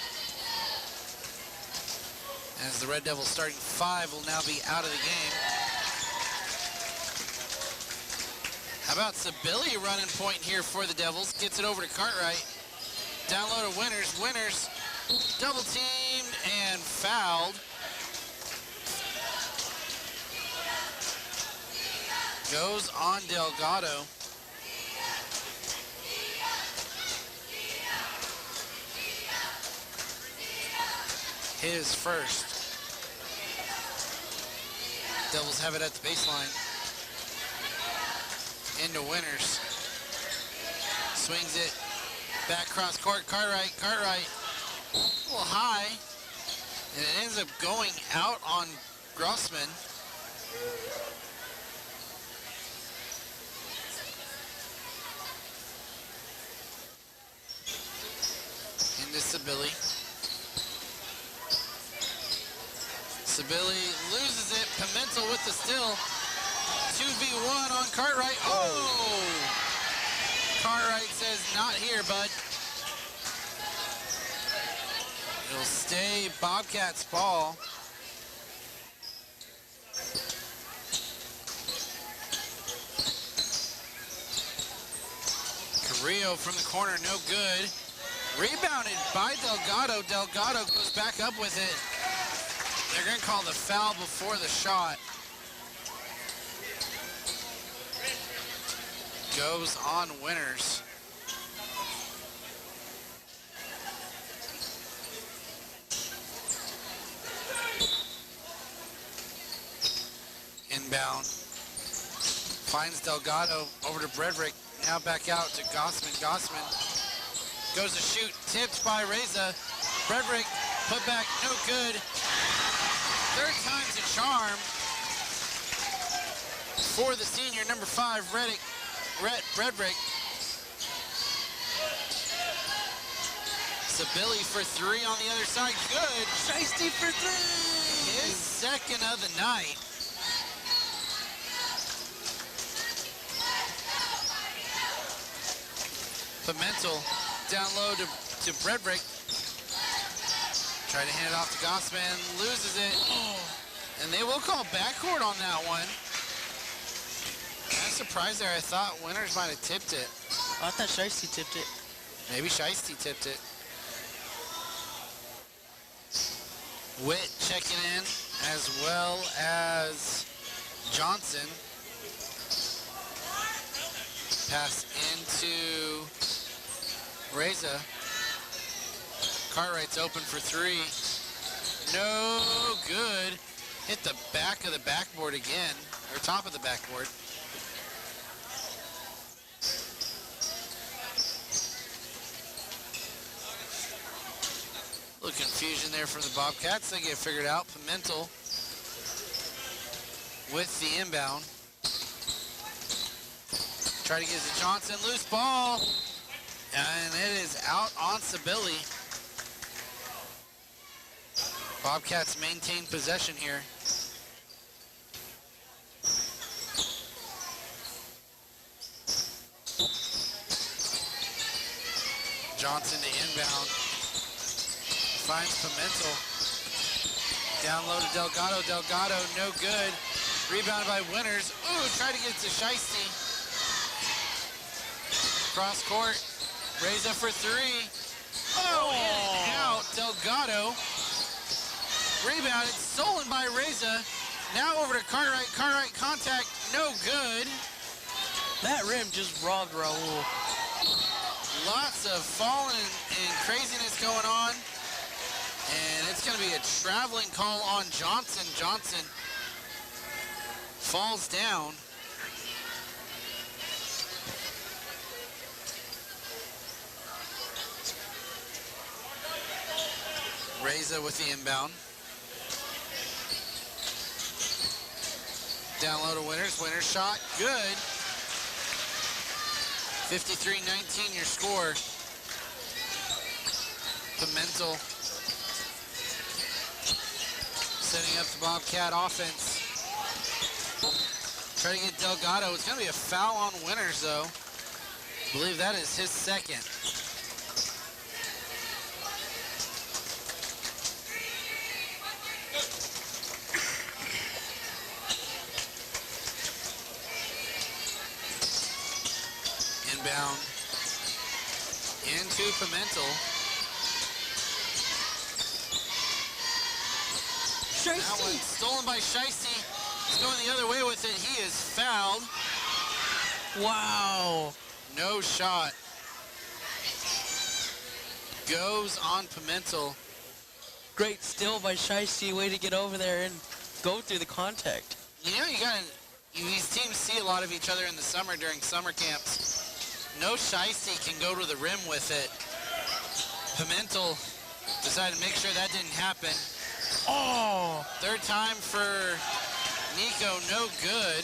As the Red Devils starting five will now be out of the game. How about Sabili running point here for the Devils? Gets it over to Cartwright. Down low to Winters. Winters double teamed and fouled. Goes on Delgado. His first. Devils have it at the baseline. Into Winters. Swings it. Back cross court. Cartwright. Cartwright. A little high. And it ends up going out on Grossman. into Sibili. Sibili loses it. Pimentel with the still. 2v1 on Cartwright. Oh! Cartwright says, not here, bud. It'll stay Bobcats ball. Carrillo from the corner, no good. Rebounded by Delgado. Delgado goes back up with it. They're going to call the foul before the shot. Goes on Winners. Inbound. Finds Delgado over to Bredrick. Now back out to Gossman. Gossman goes to shoot. Tipped by Reza. Bredrick put back. No good. Third time's a charm for the senior, number 5, Bredrick. Sibili for 3 on the other side. Good. Shiesty for 3. His second of the night. Pimentel down low to Bredrick. Try to hand it off to Gossman, loses it. And they will call backcourt on that one. I'm surprised there. I thought Winners might have tipped it. I thought Shiesty tipped it. Maybe Shiesty tipped it. Witt checking in, as well as Johnson. Pass into Reza. Cartwright's open for 3. No good. Hit the back of the backboard again, or top of the backboard. A little confusion there from the Bobcats. They get figured out. Pimentel with the inbound. Try to get it to Johnson. Loose ball. And it is out on Sibili. Bobcats maintain possession here. Johnson to inbound. Finds Pimentel. Down low to Delgado. Delgado, no good. Rebounded by Winners. Ooh, try to get it to Shiesty. Cross court. Reza for 3. Oh, in and out. Delgado. Rebounded, stolen by Reza. Now over to Cartwright. Cartwright contact, no good. That rim just robbed Raul. Lots of falling and craziness going on. And it's going to be a traveling call on Johnson. Johnson falls down. Reza with the inbound. Down low to Winners. Winners shot. Good. 53-19 your score. Pimentel setting up the Bobcat offense. Try to get Delgado. It's going to be a foul on Winners, though. I believe that is his second. Inbound into Pimentel. That one stolen by Shiesty. He's going the other way with it. He is fouled. Wow. No shot. Goes on Pimentel. Great steal by Shiesty. Way to get over there and go through the contact. You know, these teams see a lot of each other in the summer during summer camps. No Shiesty can go to the rim with it. Pimentel decided to make sure that didn't happen. Oh! Third time for Nico, no good.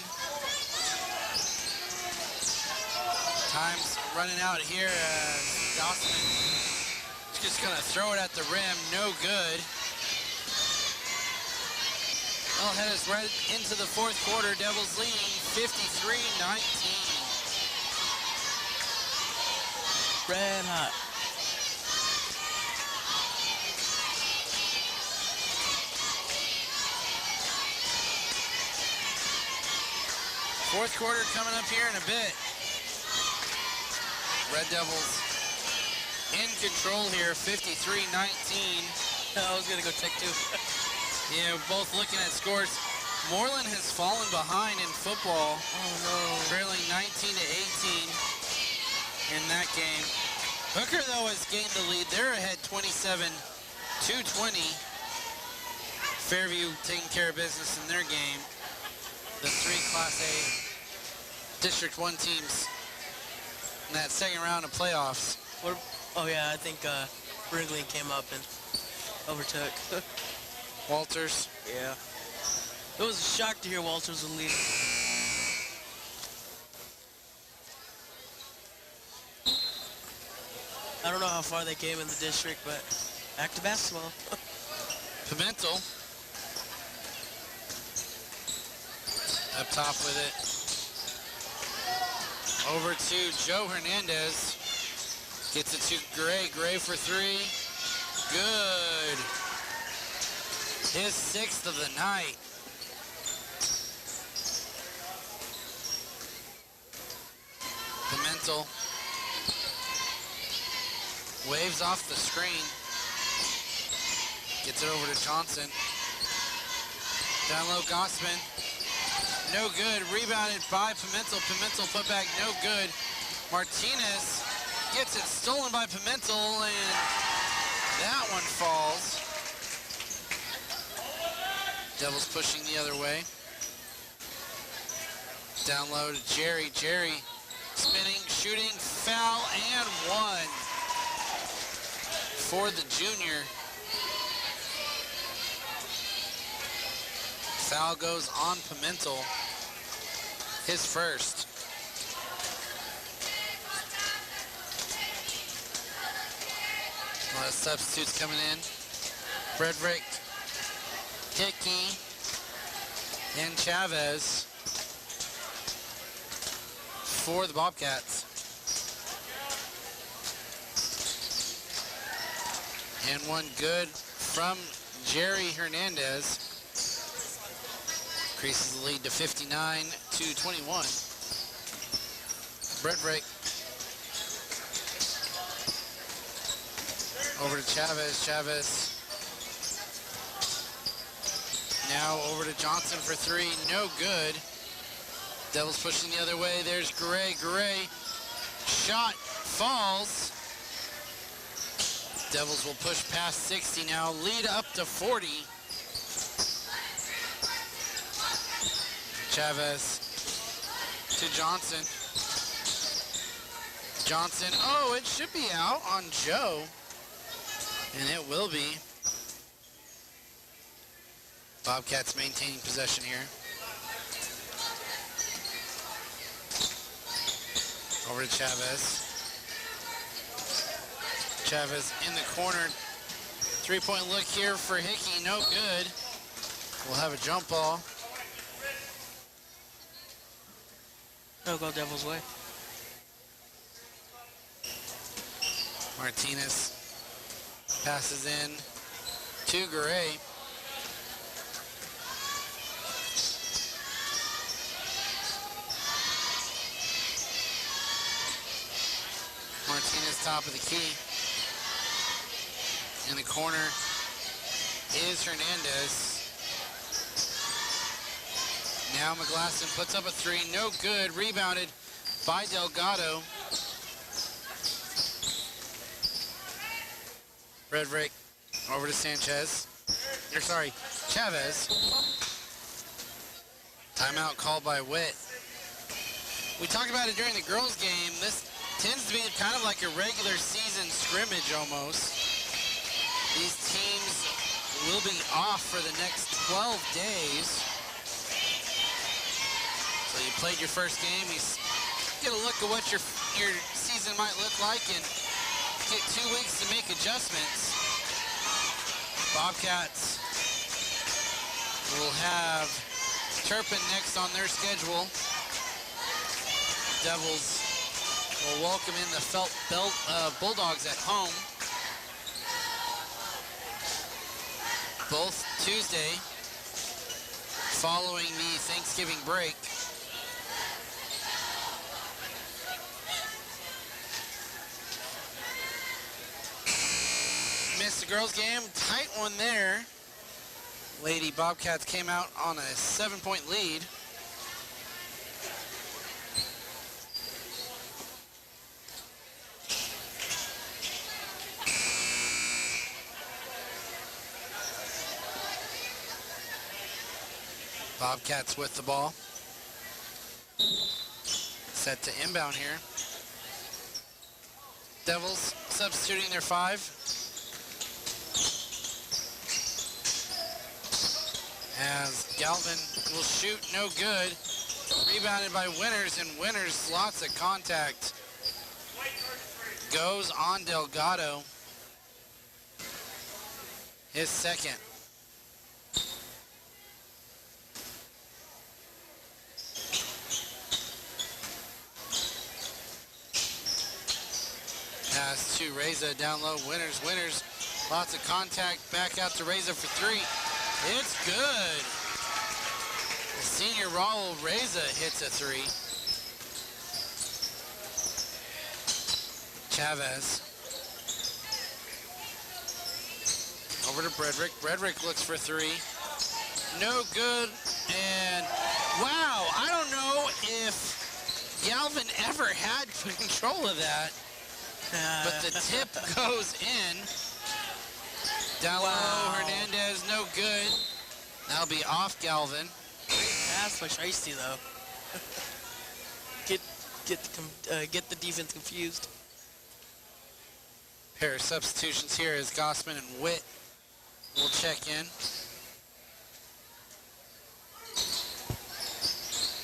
Time's running out here. Gossman just gonna throw it at the rim, no good. Well, head us right into the fourth quarter. Devils leading 53-19. Red hot. Fourth quarter coming up here in a bit. Red Devils in control here, 53-19. I was gonna go check too. Yeah, both looking at scores. Moreland has fallen behind in football. Oh no. Trailing 19-18 in that game. Hooker, though, has gained the lead. They're ahead 27-20. Fairview taking care of business in their game. The three Class A District 1 teams in that second round of playoffs. Oh yeah, I think Wrigley came up and overtook. Walters. Yeah. It was a shock to hear Walters was leading. I don't know how far they came in the district, but back to basketball. Pimentel up top with it. Over to Joe Hernandez. Gets it to Gray. Gray for three. Good. His sixth of the night. Pimentel waves off the screen. Gets it over to Johnson. Down low, Gossman. No good. Rebounded by Pimentel. Pimentel put back, no good. Martinez gets it stolen by Pimentel, and that one falls. Devils pushing the other way. Down low to Jerry. Jerry spinning, shooting, foul, and one for the junior. Foul goes on Pimentel, his first. A lot of substitutes coming in. Frederick, Hickey, and Chavez for the Bobcats. And one good from Jerry Hernandez. Increases the lead to 59-21. Frederick over to Chavez. Chavez now over to Johnson for three. No good. Devils pushing the other way. There's Gray. Gray. Shot falls. Devils will push past 60 now. Lead up to 40. Chavez to Johnson. Johnson. Oh, it should be out on Joe. And it will be. Bobcats maintaining possession here. Over to Chavez. Chavez in the corner. Three-point look here for Hickey. No good. We'll have a jump ball. No, go Devils way. Martinez passes in to Gray. Martinez top of the key. In the corner is Hernandez. Now McGlasson puts up a three, no good. Rebounded by Delgado. Frederick over to Sanchez. Or sorry, Chavez. Timeout called by Witt. We talked about it during the girls' game. This tends to be kind of like a regular season scrimmage almost. These teams will be off for the next 12 days. So you played your first game, you get a look at what your season might look like, and get 2 weeks to make adjustments. Bobcats will have Turpin next on their schedule. Devils will welcome in the Bulldogs at home. Both Tuesday, following the Thanksgiving break. Missed the girls' game, tight one there. Lady Bobcats came out on a 7-point lead. Bobcats with the ball. Set to inbound here. Devils substituting their 5. As Galvin will shoot, no good. Rebounded by Winters, and Winters, lots of contact. Goes on Delgado. His second. Pass to Reza, down low, Winters, lots of contact, back out to Reza for 3. It's good. The senior Raul Reza hits a 3. Chavez. Over to Bredrick. Bredrick looks for 3. No good. And wow, I don't know if Galvin ever had control of that. But the tip goes in. Down low, Hernandez, no good. That'll be off Galvin. Pass by Shiesty though. Get the defense confused. Pair of substitutions here as Gossman and Witt will check in.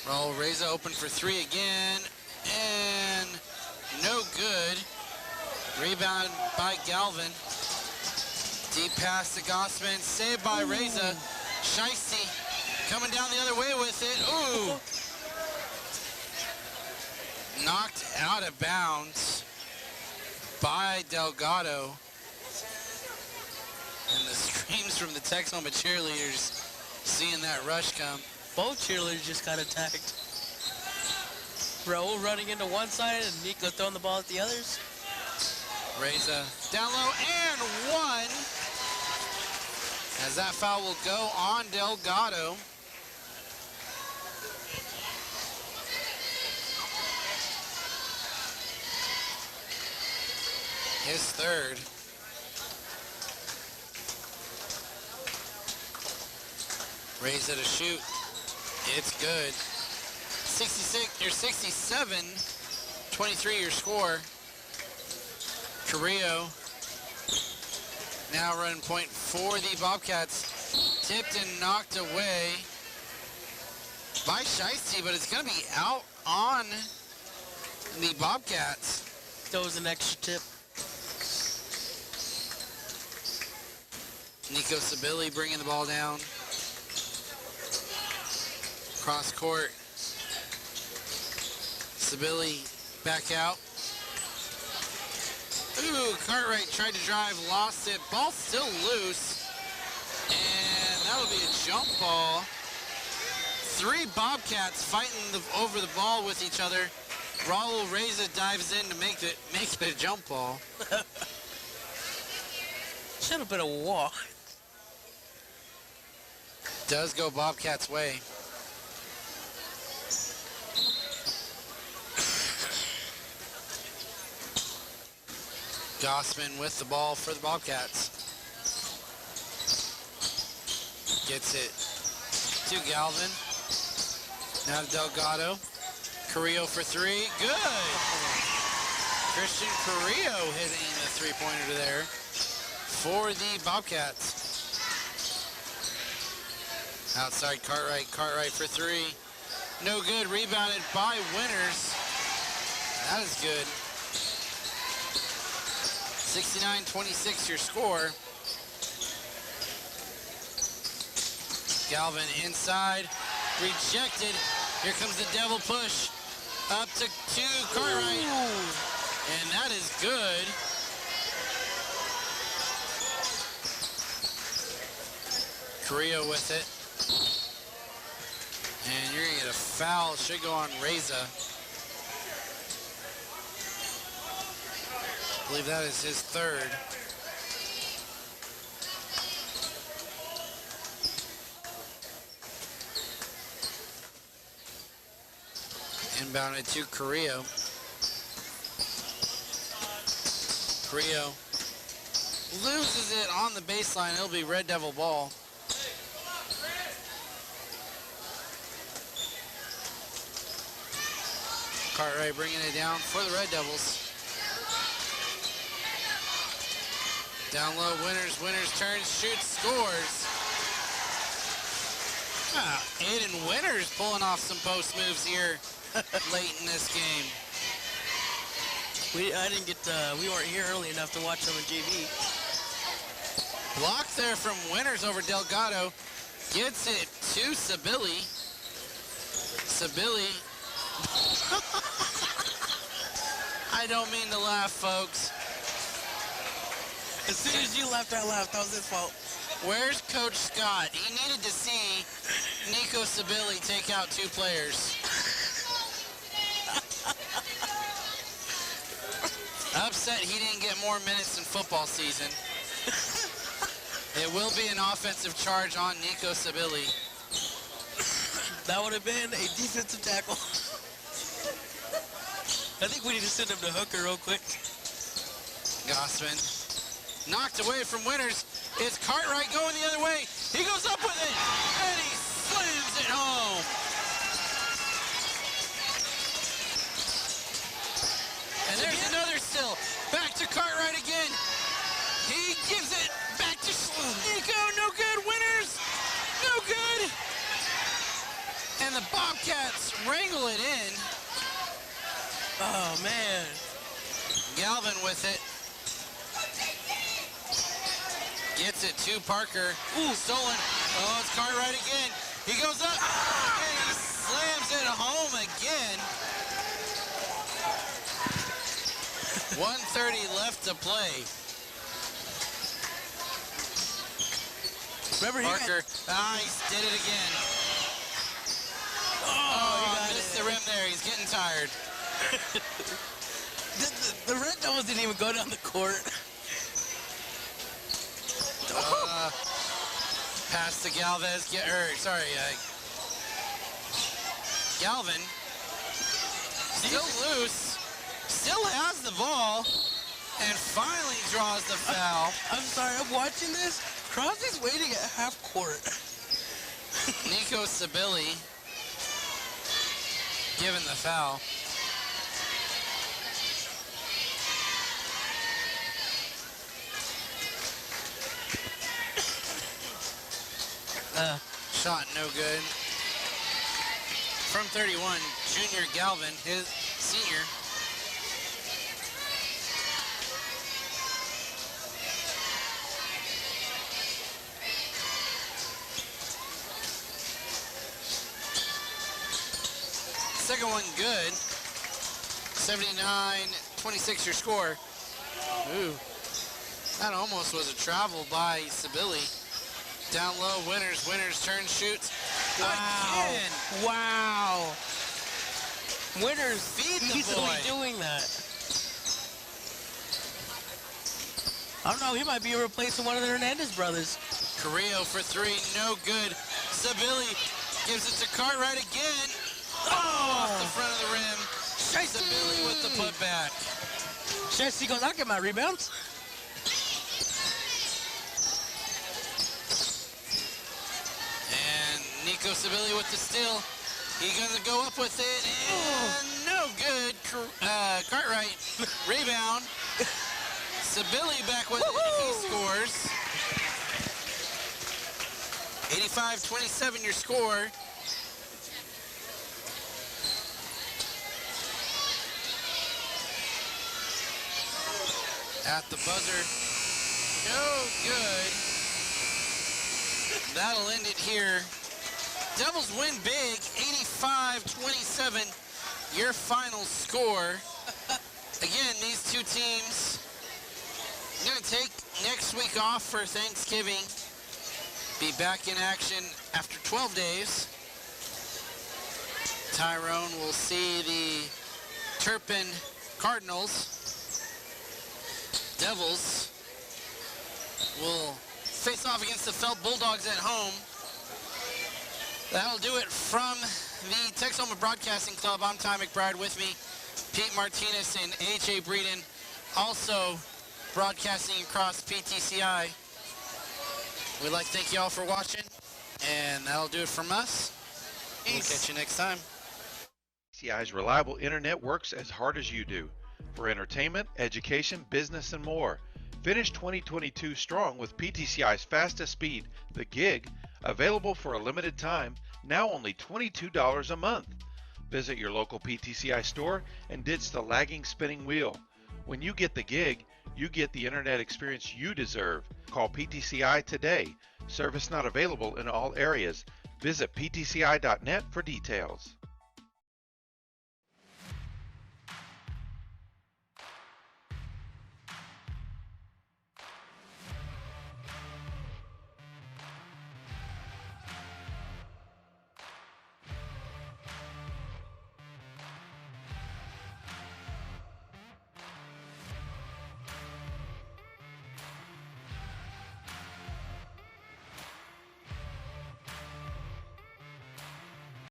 Raul Reza open for 3 again, and no good. Rebound by Galvin. Deep pass to Gossman, saved by Reza. Shiesty coming down the other way with it. Ooh! Knocked out of bounds by Delgado. And the screams from the Texhoma cheerleaders seeing that rush come. Both cheerleaders just got attacked. Raul running into one side and Nico throwing the ball at the others. Reza down low and 1. As that foul will go on Delgado. His 3rd. Reza to shoot. It's good. 66 or 67, 23 your score. Carrillo now running point for the Bobcats. Tipped and knocked away by Shiesty, but it's going to be out on the Bobcats. That was an extra tip. Nico Sabili bringing the ball down. Cross court. Sabili back out. Ooh, Cartwright tried to drive, lost it. Ball still loose. And that'll be a jump ball. 3 Bobcats fighting over the ball with each other. Raul Reza dives in to make it a jump ball. Should have been a walk. Does go Bobcats' way. Gossman with the ball for the Bobcats. Gets it to Galvin. Now to Delgado. Carrillo for 3. Good! Christian Carrillo hitting the 3-pointer there for the Bobcats. Outside Cartwright. Cartwright for 3. No good. Rebounded by Winters. That is good. 69-26 your score. Galvin inside, rejected. Here comes the Devil push. Up to Cartwright. And that is good. Carrillo with it. And you're gonna get a foul. Should go on Reza. I believe that is his third. Inbounded to Carrillo. Carrillo loses it on the baseline. It'll be Red Devil ball. Cartwright bringing it down for the Red Devils. Down low, Winters turns, shoots, scores. Aiden Winters pulling off some post moves here late in this game. We weren't here early enough to watch them in JV. Block there from Winters over Delgado. Gets it to Sabili. Sabili. I don't mean to laugh, folks. As soon as you laughed, I laughed. That was his fault. Where's Coach Scott? He needed to see Nico Sabili take out two players. Upset he didn't get more minutes in football season. It will be an offensive charge on Nico Sabili. That would have been a defensive tackle. I think we need to send him to hooker real quick. Gossman knocked away from Winters. It's Cartwright going the other way. He goes up with it, and he slams it home. And there's another still. Back to Cartwright again. He gives it back to Nico. No good. Winters. No good. And the Bobcats wrangle it in. Oh, man. Galvin with it. Gets it to Parker. Ooh, stolen. Oh, it's Cartwright again. He goes up, and he slams it home again. 1:30 left to play. Remember, Parker, he did it again. Oh, he missed the rim there. He's getting tired. the Red Devils didn't even go down the court. Pass to Galvez. Galvin. Still loose. Still has the ball. And finally draws the foul. I'm sorry, I'm watching this. Crosby's waiting at half court. Nico Sabili given the foul. Shot no good. From 31, junior Galvin, his senior. Second one good. 79-26 your score. Ooh. That almost was a travel by Sabili. Down low, Winters turns, shoots. Wow. Again. Wow. Winters the easily boy. doing that. I don't know, he might be replacing one of the Hernandez brothers. Carrillo for three, no good. Sabili gives it to Cartwright again. Oh, off the front of the rim. Sabili with the putback. Chesty goes, I'll get my rebounds. And Nico Sabili with the steal. He's gonna go up with it, and no good. Cartwright, rebound. Sabili back with it, he scores. 85-27 your score. at the buzzer. No good. That'll end it here. Devils win big, 85-27, your final score. Again, these two teams are going to take next week off for Thanksgiving. Be back in action after 12 days. Tyrone will see the Turpin Cardinals. Devils will face off against the Felt Bulldogs at home. That'll do it from the Texhoma Broadcasting Club. I'm Ty McBride, with me Pete Martinez and AJ Breeden, also broadcasting across PTCI. We'd like to thank you all for watching, and that'll do it from us. We'll catch you next time. PTCI's reliable internet works as hard as you do for entertainment, education, business, and more. Finish 2022 strong with PTCI's fastest speed, the Gig, available for a limited time, now only $22 a month. Visit your local PTCI store and ditch the lagging spinning wheel. When you get the Gig, you get the internet experience you deserve. Call PTCI today. Service not available in all areas. Visit ptci.net for details.